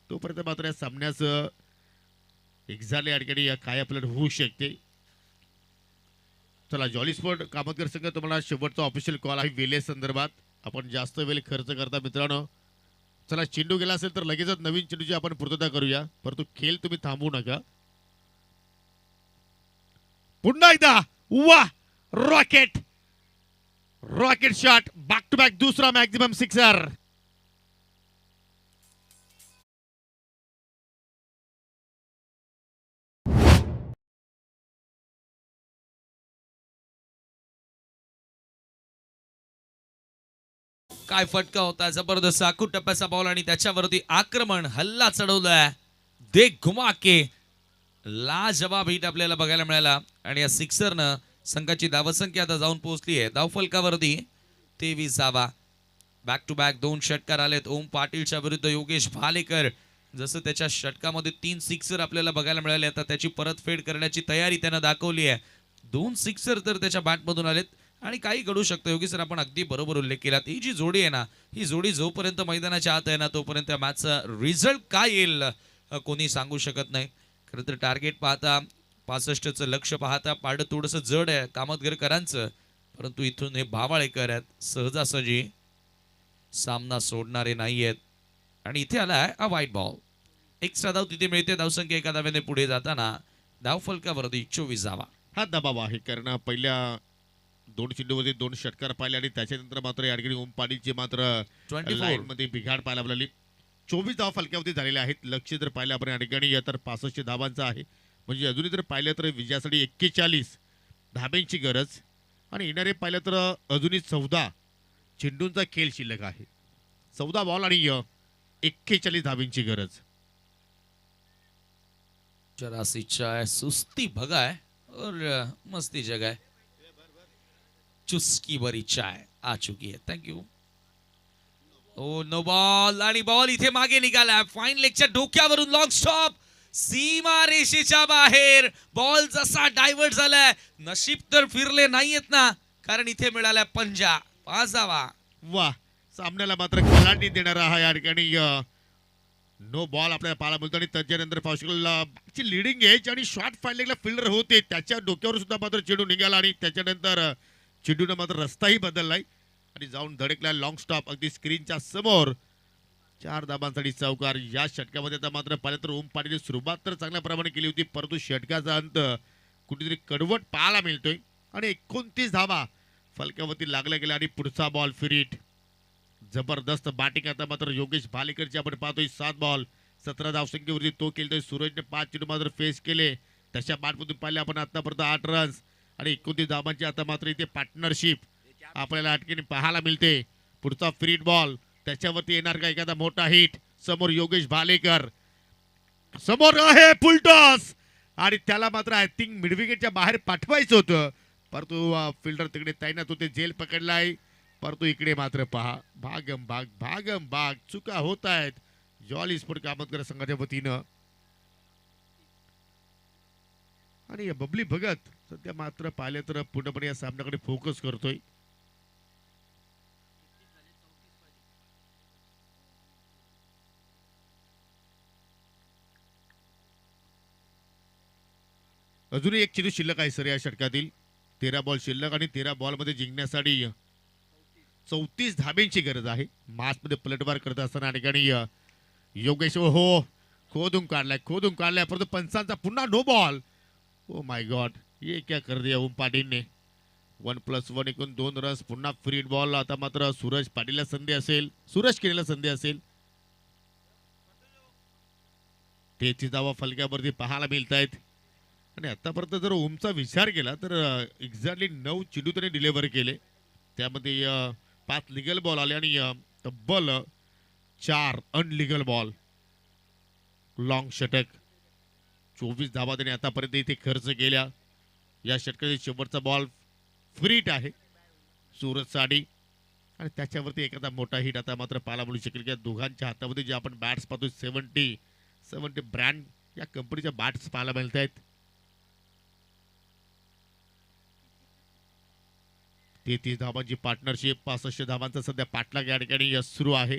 तोपर्यंत मात्र या सामन्याच एक्झॅक्टली अडकणी काय आपल्याला होऊ शकते. चला, जॉली स्पोर्ट कामतकर संघ तुम्हाला शेवटचा ऑफिशियल कॉल आहे वेले संदर्भात. आपण जास्त वेळ खर्च करता मित्रांनो. चला, चेंडू गेला असेल तर लगेचच नवीन चेंडूची आपण पूर्तता करूया, परंतु खेळ तुम्ही थांबवू नका. पुन्हा एकदा वा, rocket shot, back to back दुसरा मॅक्झिमम सिक्सर. काय फटका होता, जबरदस्त आखूड टप्प्याचा बॉल आणि त्याच्यावरती आक्रमण, हल्ला चढवलाय, देख घुमा के लाजवाब हिट आपल्याला बघायला मिळाला. आणि या सिक्सरनं संघाची धावसंख्या आता जाऊन पोहोचली आहे धावफलकावरती 23 धावा. बॅक टू बॅक 2 षटकार आलेत ओम पाटीलच्या विरुद्ध योगेश भालेकर. जसं त्याच्या षटकामध्ये 3 सिक्सर आपल्याला बघायला मिळाले, आता त्याची परतफेड करण्याची तयारी त्यानं दाखवली आहे. 2 सिक्सर तर त्याच्या बॅटमधून आलेत आणि काही घडू शकतं. योगी सर, आपण अगदी बरोबर उल्लेख केला. ही जी जोडी आहे ना, ही जोडी जोपर्यंत मैदानाच्या आत आहे ना तोपर्यंत मॅचचा रिझल्ट काय येईल कोणी सांगू शकत नाही. खरं तर टार्गेट पाहता 65चं लक्ष पाहता पारडं थोडंसं जड आहे कामतगरकरांचं, परंतु इथून हे भावाळेकर आहेत सहजासहजी सामना सोडणारे नाही आहेत. आणि इथे आलाय हा व्हाईट बॉल. एक्स्ट्रा धाव तिथे मिळते. धावसंख्या एका धाव्याने पुढे जाताना धावफलकावरती 24 धावा. हा दबाव आहे कारण पहिल्या 2 चेंडूमध्ये 2 षटकार पाहिले आणि त्याच्यानंतर मात्र या ठिकाणी ओम पाटीलची मात्र 24 मध्ये बिघाड पाहायला मिळाली. 24 धावा फलक्यावरती झालेल्या आहेत. लक्ष जर पाहिलं आपण या ठिकाणी तर 65 धावांचा आहे. म्हणजे अजूनही जर पाहिलं तर विजयासाठी 41 धाब्यांची गरज आणि येणारे पाहिलं तर अजूनही 14 चेंडूंचा खेळ शिल्लक आहे. 14 बॉल आणि 41 धाब्यांची गरज. जरासी चाय सुस्ती भगाय और मस्ती जगाय, चुस्की भरी चाय आ चुकी है. थँक्यू. ओ नो बॉल आणि बॉल इथे मागे निघाला. फाईन लेगच्या डोक्यावरून लॉंग स्टॉप, सीमा रेषेच्या बाहेर. बॉल जसा डायव्हर्ट झालाय, नशीब तर फिरले नाहीयेत ना, कारण इथे मिळालाय पंजा. 5 धावा. वा, सामन्याला मात्र कलांनी देणारा हा या ठिकाणी नो बॉल आपल्याला पाहायला मिळतो. आणि त्याच्यानंतर पावशेकरची लिडिंग एज आणि शॉर्ट फाईलिंगला फिल्डर होते, त्याच्या डोक्यावर सुद्धा मात्र चेंडू निघाला आणि त्याच्यानंतर चेंडूनं मात्र रस्ताही बदललाय आणि जाऊन धडकला लॉंग स्टॉप अगदी स्क्रीनच्या समोर. 4 धाबांसाठी चौकार. या षटकामध्ये आता मात्र पाहिलं तर ओम पाटील सुरुवात तर चांगल्या प्रमाणे केली होती, परंतु षटकाचा अंत कुठेतरी कडवट पाहायला मिळतोय आणि 29 धावा फलकावरती लागल्या गेल्या. आणि पुढचा बॉल फिरीट. जबरदस्त बॅटिंग आता मात्र योगेश भालेकरची आपण पाहतोय. 7 बॉल 17 धावसंख्येवरती तो केलतोय. सूरजने 5 चेंडू मात्र फेस केले. त्याच्या बॅटमधून पाहिले आपण आतापर्यंत 8 रन्स आणि 29 धावांची आता मात्र इथे पार्टनरशिप आपल्याला अटकेने पाहायला मिळते. पुढचा फ्रीट बॉल, त्याच्यावरती येणार का एखादा मोठा हिट. समोर योगेश भालेकर, समोर आहे फुलटॉस आणि त्याला मात्र आय थिंक मिडविकेटच्या बाहेर पाठवायचं होतं, परंतु फिल्डर तिकडे तैनात होते, जेल पकडलाय. परंतु इकडे मात्र पहा भागम भाग चुका होत आहेत जॉली स्पोर्ट कामतकर संघाच्या वतीनं. आणि बबली भगत सध्या मात्र पाहिले तर पूर्णपणे या सामन्याकडे फोकस करतोय. अजूनही एक चेंडू शिल्लक आहे सर या षटकातील. 13 बॉल शिल्लक आणि 13 बॉलमध्ये जिंकण्यासाठी 34 धाब्यांची गरज आहे. मासमध्ये पलटवार करत असताना या ठिकाणी योगेश हो खोदून काढलाय परंतु पंचांचा पुन्हा no ball. Oh my god, ये क्या कर दिया ओम पाटीलने. 1+1 एकूण 2 रन्स. पुन्हा फ्री बॉल. आता मात्र सूरज पाटीलला संधी असेल, सूरज केलेला संधी असेल. 33 धावा फलक्यावरती पाहायला मिळत आहेत. आणि आतापर्यंत जर ओमचा विचार केला तर एक्झॅक्टली 9 चेंडू त्याने डिलिव्हर केले. त्यामध्ये 5 लिगल बॉल आले आणि तब्बल 4 अनलिगल बॉल. लॉंग षटक. 24 धावा त्याने आतापर्यंत इथे खर्च केल्या. या षटकाचा शेवटचा बॉल फ्रीट आहे सूरजसाठी आणि त्याच्यावरती एखादा मोठा हिट आता मात्र पाहायला मिळू शकेल. की दोघांच्या हातामध्ये जे आपण बॅट्स पाहतो 70 ब्रँड या कंपनीच्या बॅट्स पाहायला मिळत आहेत. 33 धावांची पार्टनरशिप. 65 धावांचा सध्या पाठलाग या ठिकाणी सुरू आहे.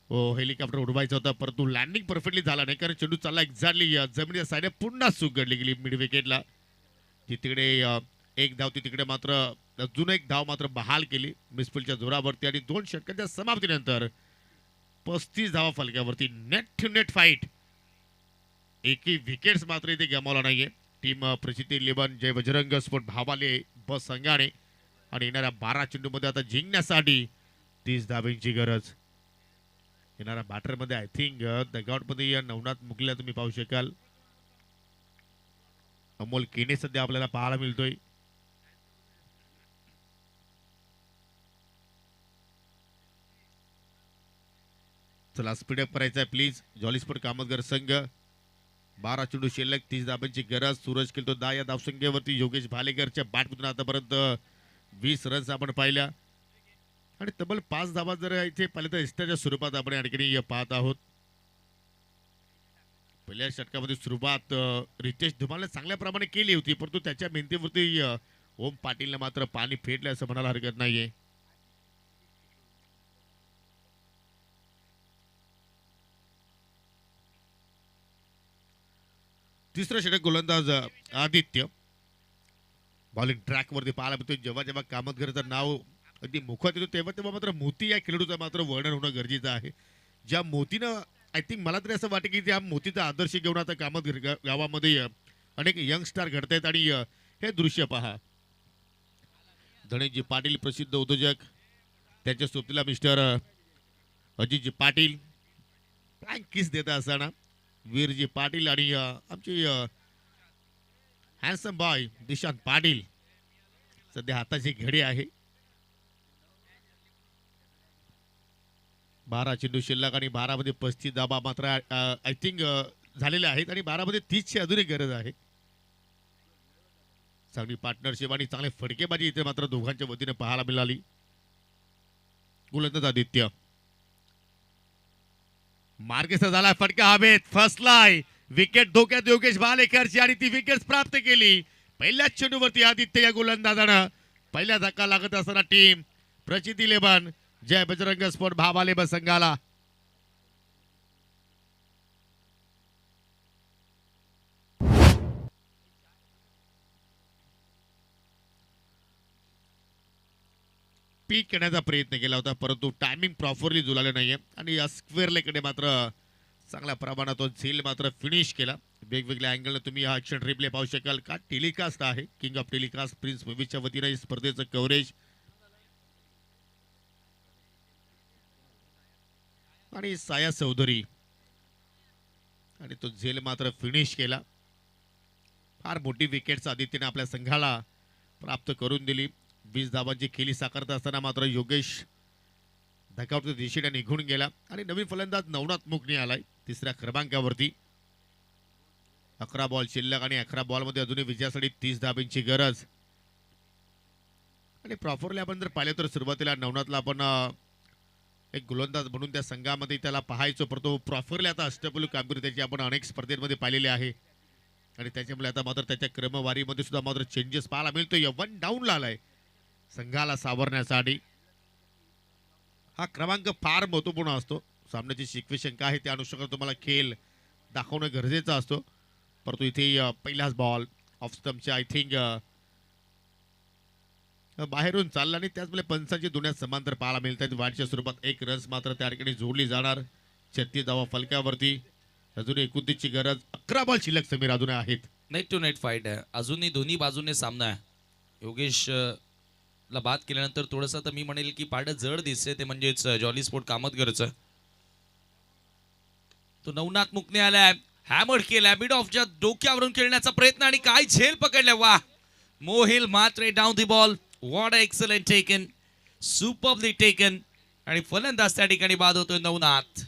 हो, हेलिकॉप्टर उडवायचा होता परंतु लँडिंग परफेक्टली झाला नाही कारण चेंडू चालला एक्झॅक्टली जमिनीच्या साईडने पुन्हा चूक घडली गेली मिड विकेटला. तिकडे एक धाव तिकडे मात्र अजून एक धाव मात्र बहाल केली मिसफिल्डच्या जोरावरती आणि 2 षटकांच्या समाप्तीनंतर 35 धावा फलक्यावरती. Net to net fight. एकही विकेट्स मात्र इथे गमावला नाहीये. टीम प्रसिद्धी 11 जय बजरंग स्पोर्ट भावाले बस संघाने आणि येणाऱ्या 12 चेंडूमध्ये आता जिंकण्यासाठी 30 धाब्यांची गरज. येणाऱ्या बॅटरमध्ये आय थिंक डगआउटमध्ये नवनाथ मुगल्या तुम्ही पाहू शकाल. अमोल केने सध्या आपल्याला पाहायला मिळतोय. चला स्पीडअप करायचा आहे प्लीज. जॉली स्पोर्ट कामतगर संघ. 12 चेंडू शिल्लक, 30 धाब्यांची गरज. सूरज खेळतो 10 या धावसंख्येवरती. योगेश भालेकरच्या बॅटमधून आतापर्यंत 20 रन्स आपण पाहिल्या आणि तब्बल 5 धावा जर इथे पाहिलं तर एक्स्ट्राच्या स्वरूपात आपण या ठिकाणी पाहत आहोत. पहिल्या षटकामध्ये सुरुवात रितेश धुमालने चांगल्या प्रमाणे केली होती परंतु त्याच्या मेहनतीवरती ओम पाटीलने मात्र पाणी फेडले असं म्हणायला हरकत नाहीये. तिसरं षटक गोलंदाज आदित्य. बॉलिंग ट्रॅक वरती पाहायला मिळतो. जेव्हा जेव्हा कामतकरचं नाव अगदी मुखात येतो तेव्हा मात्र मोती या खेळाडूचं मात्र वर्णन होणं गरजेचं आहे. ज्या मोतीनं आय थिंक मला तरी असं वाटतं की त्या मोतीचा आदर्श घेऊन आता कामतगर गावामध्ये अनेक यंगस्टार घडतायत आणि हे दृश्य पहा. धनेशजी पाटील प्रसिद्ध उद्योजक, त्यांच्या सोबतीला मिस्टर अजितजी पाटील फ्लँक किस देत असताना वीरजी पाटील आणि आमची हँडसम बॉय दिशांत पाटील सध्या हाताची घडी आहे. 12 चेंडू शिल्लक आणि 12 मध्ये 35 धावा मात्र आय थिंक झालेल्या आहेत आणि 12 मध्ये 30 ची अजूनही गरज आहे. चांगली पार्टनरशिप आणि चांगले फटकेबाजी इथे मात्र दोघांच्या वतीने पाहायला मिळाली. गोलंदाज आदित्य मार्गस्थ झाला. फटका हवेत फसलाय. विकेट धोक्यात योगेश भालेकरची आणि ती विकेट प्राप्त केली. पहिल्याच चेंडूवरती आदित्य या गोलंदाजानं पहिला धक्का लागत असताना टीम प्रचिती 11 जय बजरंग स्पोर्ट भावाले बस संघाला पीक करण्याचा प्रयत्न केला होता परंतु टायमिंग प्रॉपरली जुळाले नाहीये आणि या स्क्वेअर लेकडे मात्र चांगल्या प्रमाणात तो झेल मात्र फिनिश केला. वेगवेगळ्या अँगलने तुम्ही हा ॲक्शन रिप्ले पाहू शकाल. का टेलिकास्ट आहे किंग ऑफ टेलिकास्ट प्रिन्स मूवीच्या वतीने स्पर्धेचं कव्हरेज आणि साया चौधरी आणि तो झेल मात्र फिनिश केला. फार मोठी विकेट्स आदित्यने आपल्या संघाला प्राप्त करून दिली. 20 धावांची खेळी साकारत असताना मात्र योगेश धकावरच्या दिशेने निघून गेला आणि नवीन फलंदाज नवनाथ मुगने आलाय तिसऱ्या क्रमांकावरती. 11 बॉल शिल्लक आणि 11 बॉलमध्ये अजूनही विजयासाठी 30 धाब्यांची गरज. आणि प्रॉपरली आपण जर पाहिलं तर सुरुवातीला नवनाथला आपण एक गोलंदाज म्हणून त्या संघामध्ये त्याला पाहायचो परंतु प्रॉपरली आता अष्टपैलू कामगिरी त्याची आपण अनेक स्पर्धेमध्ये पाहिलेली आहे आणि त्याच्यामुळे आता मात्र त्याच्या क्रमवारीमध्ये सुद्धा मात्र चेंजेस पाहायला मिळतोय. 1 डाऊनला आलाय संघाला सावरण्यासाठी. हा क्रमांक फार महत्वपूर्ण असतो. सामन्याची सिक्वेन्स काय आहे त्या अनुषंगाने तुम्हाला खेळ दाखवणं गरजेचं असतो. परंतु इथे पहिलाच बॉल ऑफ स्टंपच्या आय थिंक बाहेरून चालला आणि त्याचवेळेला पंचांची दुनिया समांतर पाहायला मिळतात. वाढच्या स्वरूपात एक रन्स मात्र त्या ठिकाणी जोडली जाणार. 36 धावा फलकावरती. अजून 29ची गरज. 11 बॉल शिल्लक समीर अजून आहेत. नेट टू नेट फाईट आहे अजूनही दोन्ही बाजूने सामना आहे. योगेश ला बाद केल्यानंतर थोडंसं तर मी म्हणेल की पारडं जड दिसते ते म्हणजेच जॉली स्पोर्ट कामतगरचं. तो नवनाथ मुकणे आलाय. हॅमर केलाय मिड ऑफच्या डोक्यावरून खेळण्याचा प्रयत्न आणि काय झेल पकडल्या. वा Mohil Matre down the ball. What excellent taken. Superly taken. आणि फलंदाज त्या ठिकाणी बाद होतोय नवनाथ.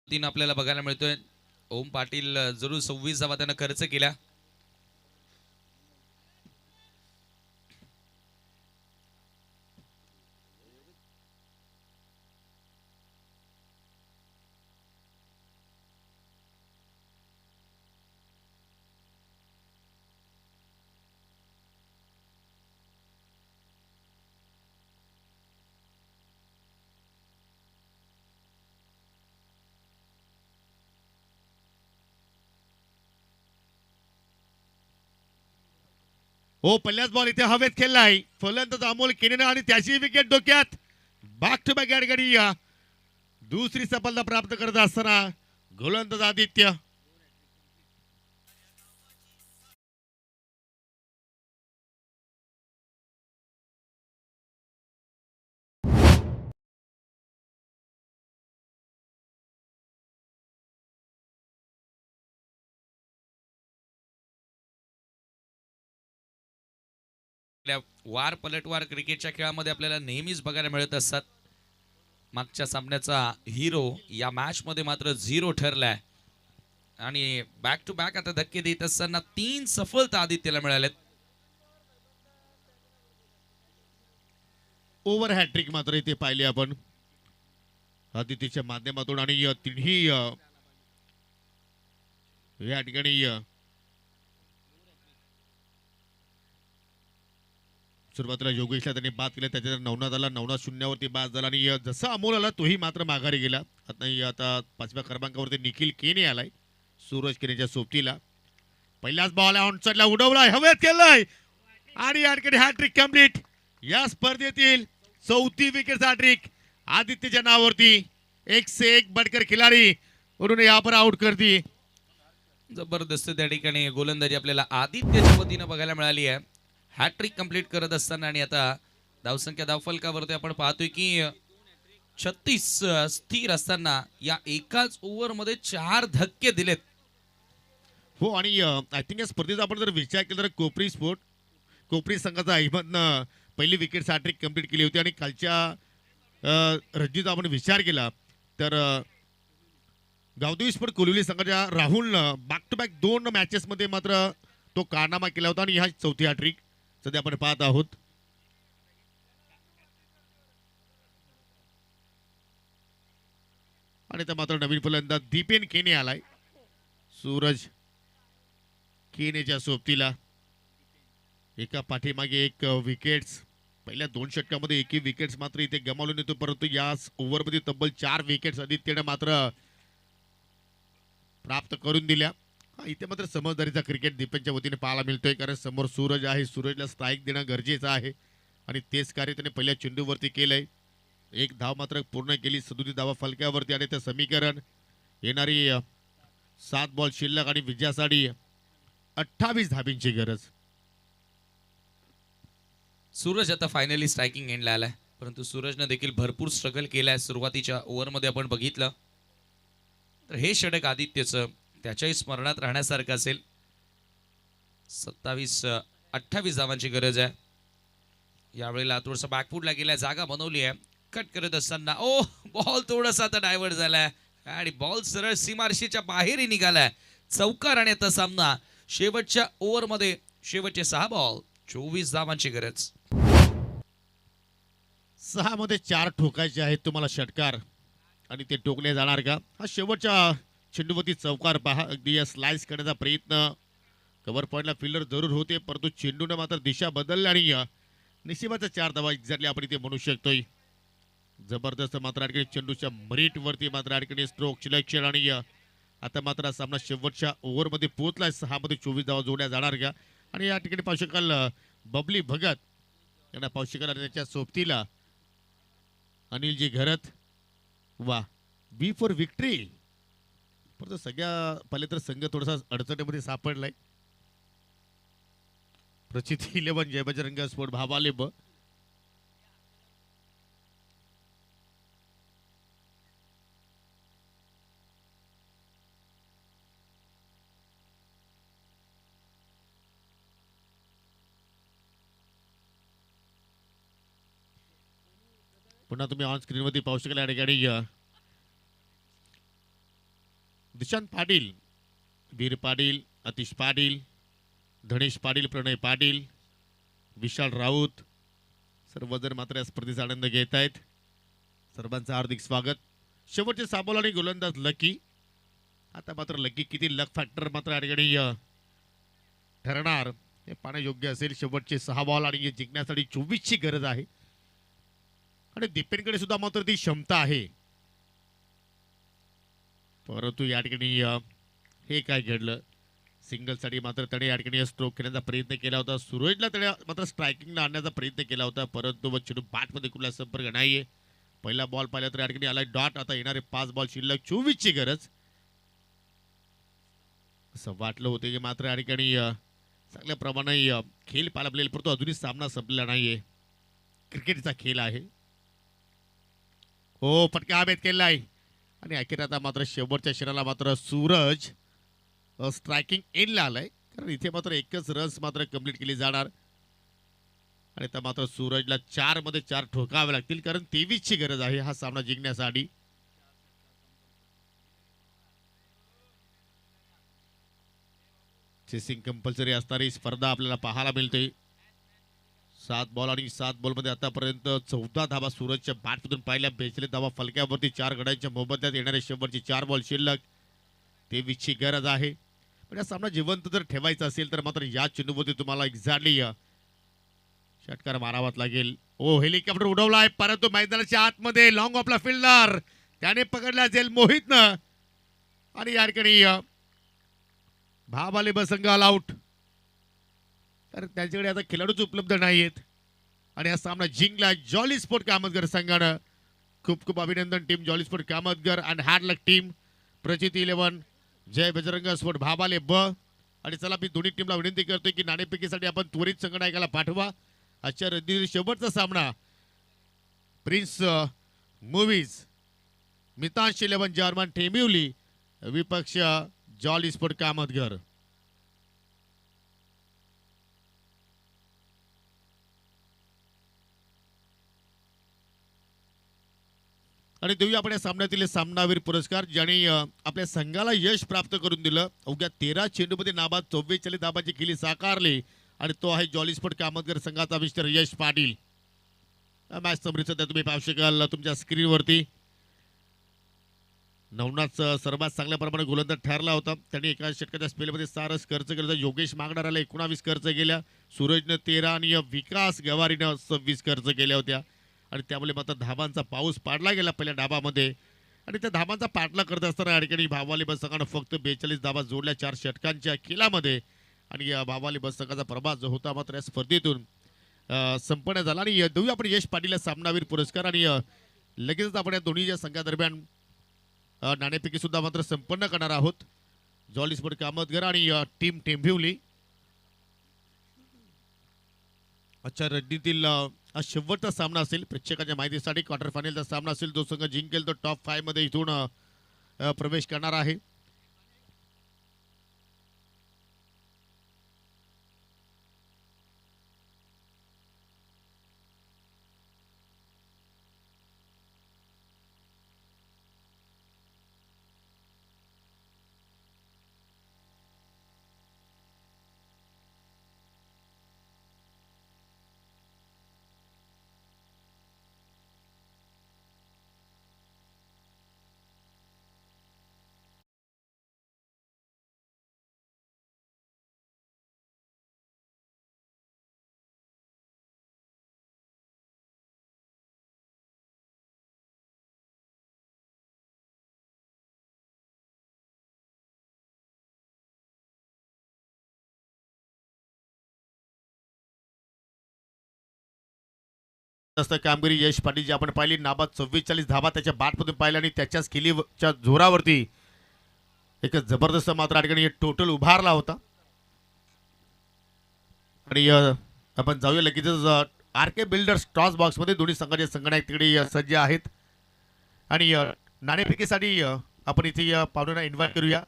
तीन आपल्याला बघायला मिळतोय. ओम पाटील जरूर 26 धावा त्यानं खर्च केला. हो पहिल्याच बॉल इथे हवेत खेळलाय. फलंदाज अमोल केनेनं आणि त्याची विकेट डोक्यात. बॅक टू बॅक गाडी दुसरी सफलता प्राप्त करत असताना गोलंदाज आदित्य. वार पलटवार क्रिकेटच्या खेळामध्ये आपल्याला नेहमीच बघायला मिळत असतात. मागच्या सामन्याचा हिरो या मॅच मध्ये मात्र 0 ठरलाय आणि बॅक टू बॅक आता धक्के देत असताना 3 सफलता आदित्यला मिळाल्यात. ओव्हर हॅट्रिक मात्र इथे पाहिले आपण आदित्यच्या माध्यमातून आणि तिन्ही या ठिकाणी सुरुवातीला योगेशला त्यांनी बाद केला. त्याच्यानंतर नवनाथ आला. नवनाथ 0वरती बाद झाला आणि जसा अमोल आला तोही मात्र माघारी गेला. आता 5व्या क्रमांकावरती निखिल केने आलाय सूरज केनेच्या सोबतीला. पहिलाच बॉल ऑनसाइडला उडवलाय हवेत केलाय आणि या ठिकाणी हॅट्रिक कंप्लीट. या स्पर्धेतील 4थी विकेट हॅट्रिक आदित्यच्या नावावरती. 1 से 1 बढ़कर खिलाडी उन्होंने यहाँ पर आउट कर दी. जबरदस्त त्या ठिकाणी गोलंदाजी आपल्याला आदित्यच्या वतीनं बघायला मिळाली आहे. हॅट्रिक कंप्लीट करत असताना आणि आता धावसंख्या धावफलकावरती आपण पाहतोय की 36 स्थिर असताना या एकाच ओव्हरमध्ये 4 धक्के दिलेत. हो आणि आय थिंक या स्पर्धेचा आपण जर विचार केला तर कोपरी संघाचा अहमदनं पहिली विकेट हॅट्रिक कंप्लीट केली होती आणि कालच्या रणजीचा आपण विचार केला तर गावदेवी स्पोर्ट कोलिवली संघाच्या राहुलनं बॅक टू बॅक 2 मॅचेसमध्ये मात्र तो कारनामा केला होता आणि ह्या 4थी हॅट्रिक सध्या आपण पाहत आहोत. आणि त्या मात्र नवीन फलंदाज दीपेन केने आलाय सूरज केनेच्या सोबतीला. एका पाठीमागे एक विकेट्स. पहिल्या 2 षटकामध्ये एकही विकेट्स मात्र इथे गमावले नव्हते परंतु या ओव्हरमध्ये तब्बल 4 विकेट्स आदित्यने मात्र प्राप्त करून दिल्या. इथे मात्र समजदारीचा क्रिकेट दीपेनच्या वतीने पाहायला मिळतोय कारण समोर सूरज आहे. सूरजला स्ट्राईक देणं गरजेचं आहे आणि तेच कार्य त्याने पहिल्या चेंडूवरती केलंय. 1 धाव मात्र पूर्ण केली. 37 धावा फलकावरती आणि ते समीकरण येणारी 7 बॉल शिल्लक आणि विजयासाठी 28 धाबींची गरज. सूरज आता फायनली स्ट्रायकिंग एंडला आलाय परंतु सूरजनं देखील भरपूर स्ट्रगल केलाय. सुरुवातीच्या ओव्हरमध्ये आपण बघितलं तर हे षटक आदित्यचं त्याच्याही स्मरणात राहण्यासारखं असेल. 27-28 धावांची गरज आहे. यावेळेला थोडंसं बॅकफूटला गेलाय. जागा बनवली आहे. कट करत असताना बॉल थोडासा आता डायव्हर्ट झालाय. आणि बॉल सरळ सीमारेषेच्या बाहेरही निघालाय. चौकार आणि आता सामना शेवटच्या ओव्हरमध्ये शेवटचे 6 बॉल 24 धावांची गरज. 6 मध्ये 4 ठोकायचे आहेत तुम्हाला षटकार आणि ते टोकले जाणार का? हा शेवटच्या चेंडूवरती चौकार पहा. अगदी स्लाइस करण्याचा प्रयत्न कव्हर पॉइंटला फिल्डर जरूर होते, परंतु चेंडूने मात्र दिशा बदलली आणि निशिबाचा 4 धावा एक्झॅक्टली आपण इथे म्हणू शकतोय. जबरदस्त मात्र आणखी चेंडूच्या मरीट वरती मात्र आणखी स्ट्रोक सिलेक्शन आणि आता मात्र सामना शेवटच्या ओव्हरमध्ये पोहोचलाय. 6 मध्ये 24 धावा जोडल्या जाणार का? आणि या ठिकाणी पाहू शकाल बबली भगत यांना पाहू शकाल आणि त्याच्या सोबतीला अनिलजी घरत. वा, बी फॉर विक्ट्री. परंतु सगळ्या पहिले तर संघ थोडासा अडचणीमध्ये सापडलाय. प्रचिती 11 जय बजरंग स्पोर्ट भावाले ब. पुन्हा तुम्ही ऑन स्क्रीन वरती पाहू शकाल या ठिकाणी दिशांत पाटील, वीर पाटील, अतिश पाटील, धनेश पाटील, प्रणय पाटील, विशाल राऊत सर्वजण मात्र या स्पर्धेचा आनंद घेत आहेत. सर्वांचं हार्दिक स्वागत. शेवटचे 6 बॉल आणि गोलंदाज लकी. आता मात्र लकी किती लक फॅक्टर मात्र या ठिकाणी ठरणार हे पाहणं योग्य असेल. शेवटचे 6 बॉल आणि जिंकण्यासाठी 24 ची गरज आहे आणि दीपेनकडे सुद्धा मात्र ती क्षमता आहे. परंतु या ठिकाणी हे काय घडलं? सिंगलसाठी मात्र त्याने या ठिकाणी स्ट्रोक खेळण्याचा प्रयत्न केला होता. सूरजला त्याने मात्र स्ट्रायकिंगला आणण्याचा प्रयत्न केला होता, परंतु चेंडू बॅटमध्ये कुठला संपर्क नाहीये. पहिला बॉल पाहिला तर या ठिकाणी आलाय डॉट. आता येणारे 5 बॉल शिल्लक, 24 ची गरज. असं वाटलं होतं की मात्र या ठिकाणी चांगल्या प्रमाणे खेळ पाहायला मिळेल, परंतु अजूनही सामना संपलेला नाहीये. क्रिकेटचा खेळ आहे. हो, फटका हवेत केलाय आणि अखेर आता मात्र शेवटच्या क्षणाला मात्र सूरज स्ट्रायकिंग एंडला आलाय, कारण इथे मात्र एकच रन्स मात्र कंप्लीट केली जाणार आणि आता मात्र सूरजला 4 मध्ये 4 ठोकावे लागतील, कारण 23 ची गरज आहे हा सामना जिंकण्यासाठी. चेसिंग कंपल्सरी असणारी स्पर्धा आपल्याला पाहायला मिळते. 7 बॉल आणि 7 बॉल मध्ये आतापर्यंत 14 धावा सूरजच्या बॅटमधून पाहिल्या. 42 धावा फलक्यावरती 4 गड्यांच्या मोबदल्यात येणारे शेवटचे 4 बॉल शिल्लक, 23 ची गरज आहे. पण या सामना जिवंत जर ठेवायचा असेल तर मात्र या चेंडूवरती तुम्हाला एक्झॅक्टली षटकार मारावाच लागेल. ओ, हेलिकॉप्टर उडवलाय, परंतु मैदानाच्या आतमध्ये लॉंग ऑफला फिल्डर त्याने पकडला जाईल मोहितनं आणि या ठिकाणी भावाले बसंग ऑल आउट. तर त्यांच्याकडे आता खेळाडूच उपलब्ध नाहीयेत आणि हा सामना जिंकला जॉली स्पोर्ट कामतगर संघानं. खूप खूप अभिनंदन team Jolly Sport Kamatgar and hard luck team Prachiti 11 Jai Bajrang sport भाबाले ब. आणि चला, मी दोन्ही टीमला विनंती करतोय की नाणेफेकीसाठी आपण त्वरित संघनायकाला पाठवा. आजच्या रद्दीतील शेवटचा सामना प्रिन्स मूवीज मितांश 11 जर्मन टेमिवली विपक्ष जॉली स्पोर्ट कामतगर. आणि देऊया आपण या सामन्यातील सामनावीर पुरस्कार, ज्याने आपल्या संघाला यश प्राप्त करून दिलं. अवघ्या 13 चेंडूमध्ये नाबाद 44 धाबांची खेळी साकारली आणि तो आहे जॉली स्पोर्ट कामतगर संघाचा mister Yash Patil. Match summary सध्या तुम्ही पाहू शकाल तुमच्या स्क्रीनवरती. नवनाथ सर्वात चांगल्या प्रमाणे गोलंदाज ठरला होता. त्यांनी एका षटकाच्या स्पेलमध्ये 6 रन खर्च केला. योगेश मागणाराला 19 खर्च केल्या, सूरजनं 13 आणि विकास गवारीनं 26 खर्च केल्या होत्या आणि त्यामुळे मात्र धाबांचा पाऊस पाडला गेला पहिल्या डाबामध्ये आणि त्या धाबांचा पाठला करत असताना या ठिकाणी भावाली बस संघानं फक्त 42 धाबा जोडल्या 4 षटकांच्या खेळामध्ये आणि या भावाली बस संघाचा प्रभाव जो होता मात्र या स्पर्धेतून संपन्न झाला. आणि देऊया आपण यश पाटीलला सामनावीर पुरस्कार आणि लगेचच आपण या दोन्ही संघादरम्यान नाणेफेकी सुद्धा मात्र संपन्न करणार आहोत. जॉली स्पोर्ट कामतगर आणि टीम टेंभिवली. अच्छा, रणनीतील हा शेवटचा सामना असेल. प्रेक्षकांच्या माहितीसाठी क्वार्टर फायनलचा सामना असेल. जो संघ जिंकेल तो टॉप 5 मध्ये इथून प्रवेश करणार आहे. जास्त कामगिरी यश पाटील जी आपण पाहिली, नाबाद 44 धावा त्याच्या बॅटमधून पाहिल्या आणि त्याच्याच खेळीच्या जोरावरती एक जबरदस्त मात्र या ठिकाणी टोटल उभारला होता. आणि आपण जाऊया लगेचच आर के बिल्डर्स टॉस बॉक्स मध्ये दोन्ही संघाचे संगणक तिकडे सज्ज आहेत. आणि नाणेफेकीसाठी आपण इथे पाहुण्यांना इन्व्हाइट करूया.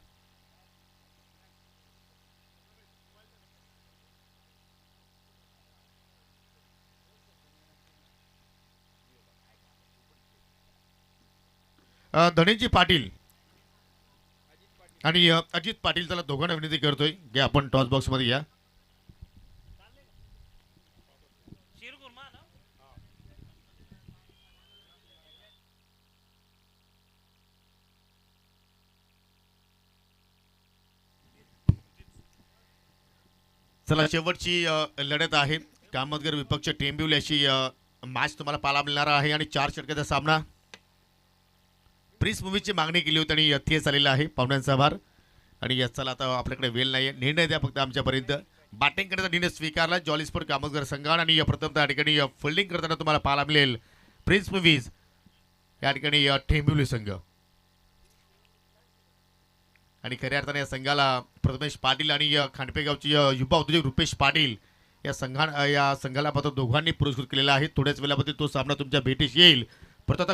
धनेजी पाटील आणि अजित पाटील त्याला दोघांना विनंती करतोय की आपण टॉस बॉक्स मध्ये या. चला, शेवटची लढत आहे कामतगर विपक्ष टेंबिवली अशी मॅच तुम्हाला पाहायला मिळणार आहे. आणि 4 षटकाचा सामना प्रिन्स मूवीची मागणी केली होती आणि यथेच झालेला आहे. पाहुण्यांचा आभार. आणि चला आता आपल्याकडे वेळ नाही आहे, निर्णय द्या फक्त आमच्यापर्यंत. बॅटिंग करण्याचा निर्णय स्वीकारला जॉली स्पोर्ट कामतगर संघाने. आणि प्रथम या ठिकाणी फिल्डिंग करताना तुम्हाला पाहायला मिळेल प्रिन्स मूवीज या ठिकाणी टेंबिवली संघ. आणि खऱ्या अर्थाने या संघाला प्रथमेश पाटील आणि खांडपेगावची युवा उद्योजक रुपेश पाटील या संघाला मात्र दोघांनी पुरस्कृत केलेला आहे. थोड्याच वेळामध्ये तो सामना तुमच्या भेटीस येईल. परंतु आता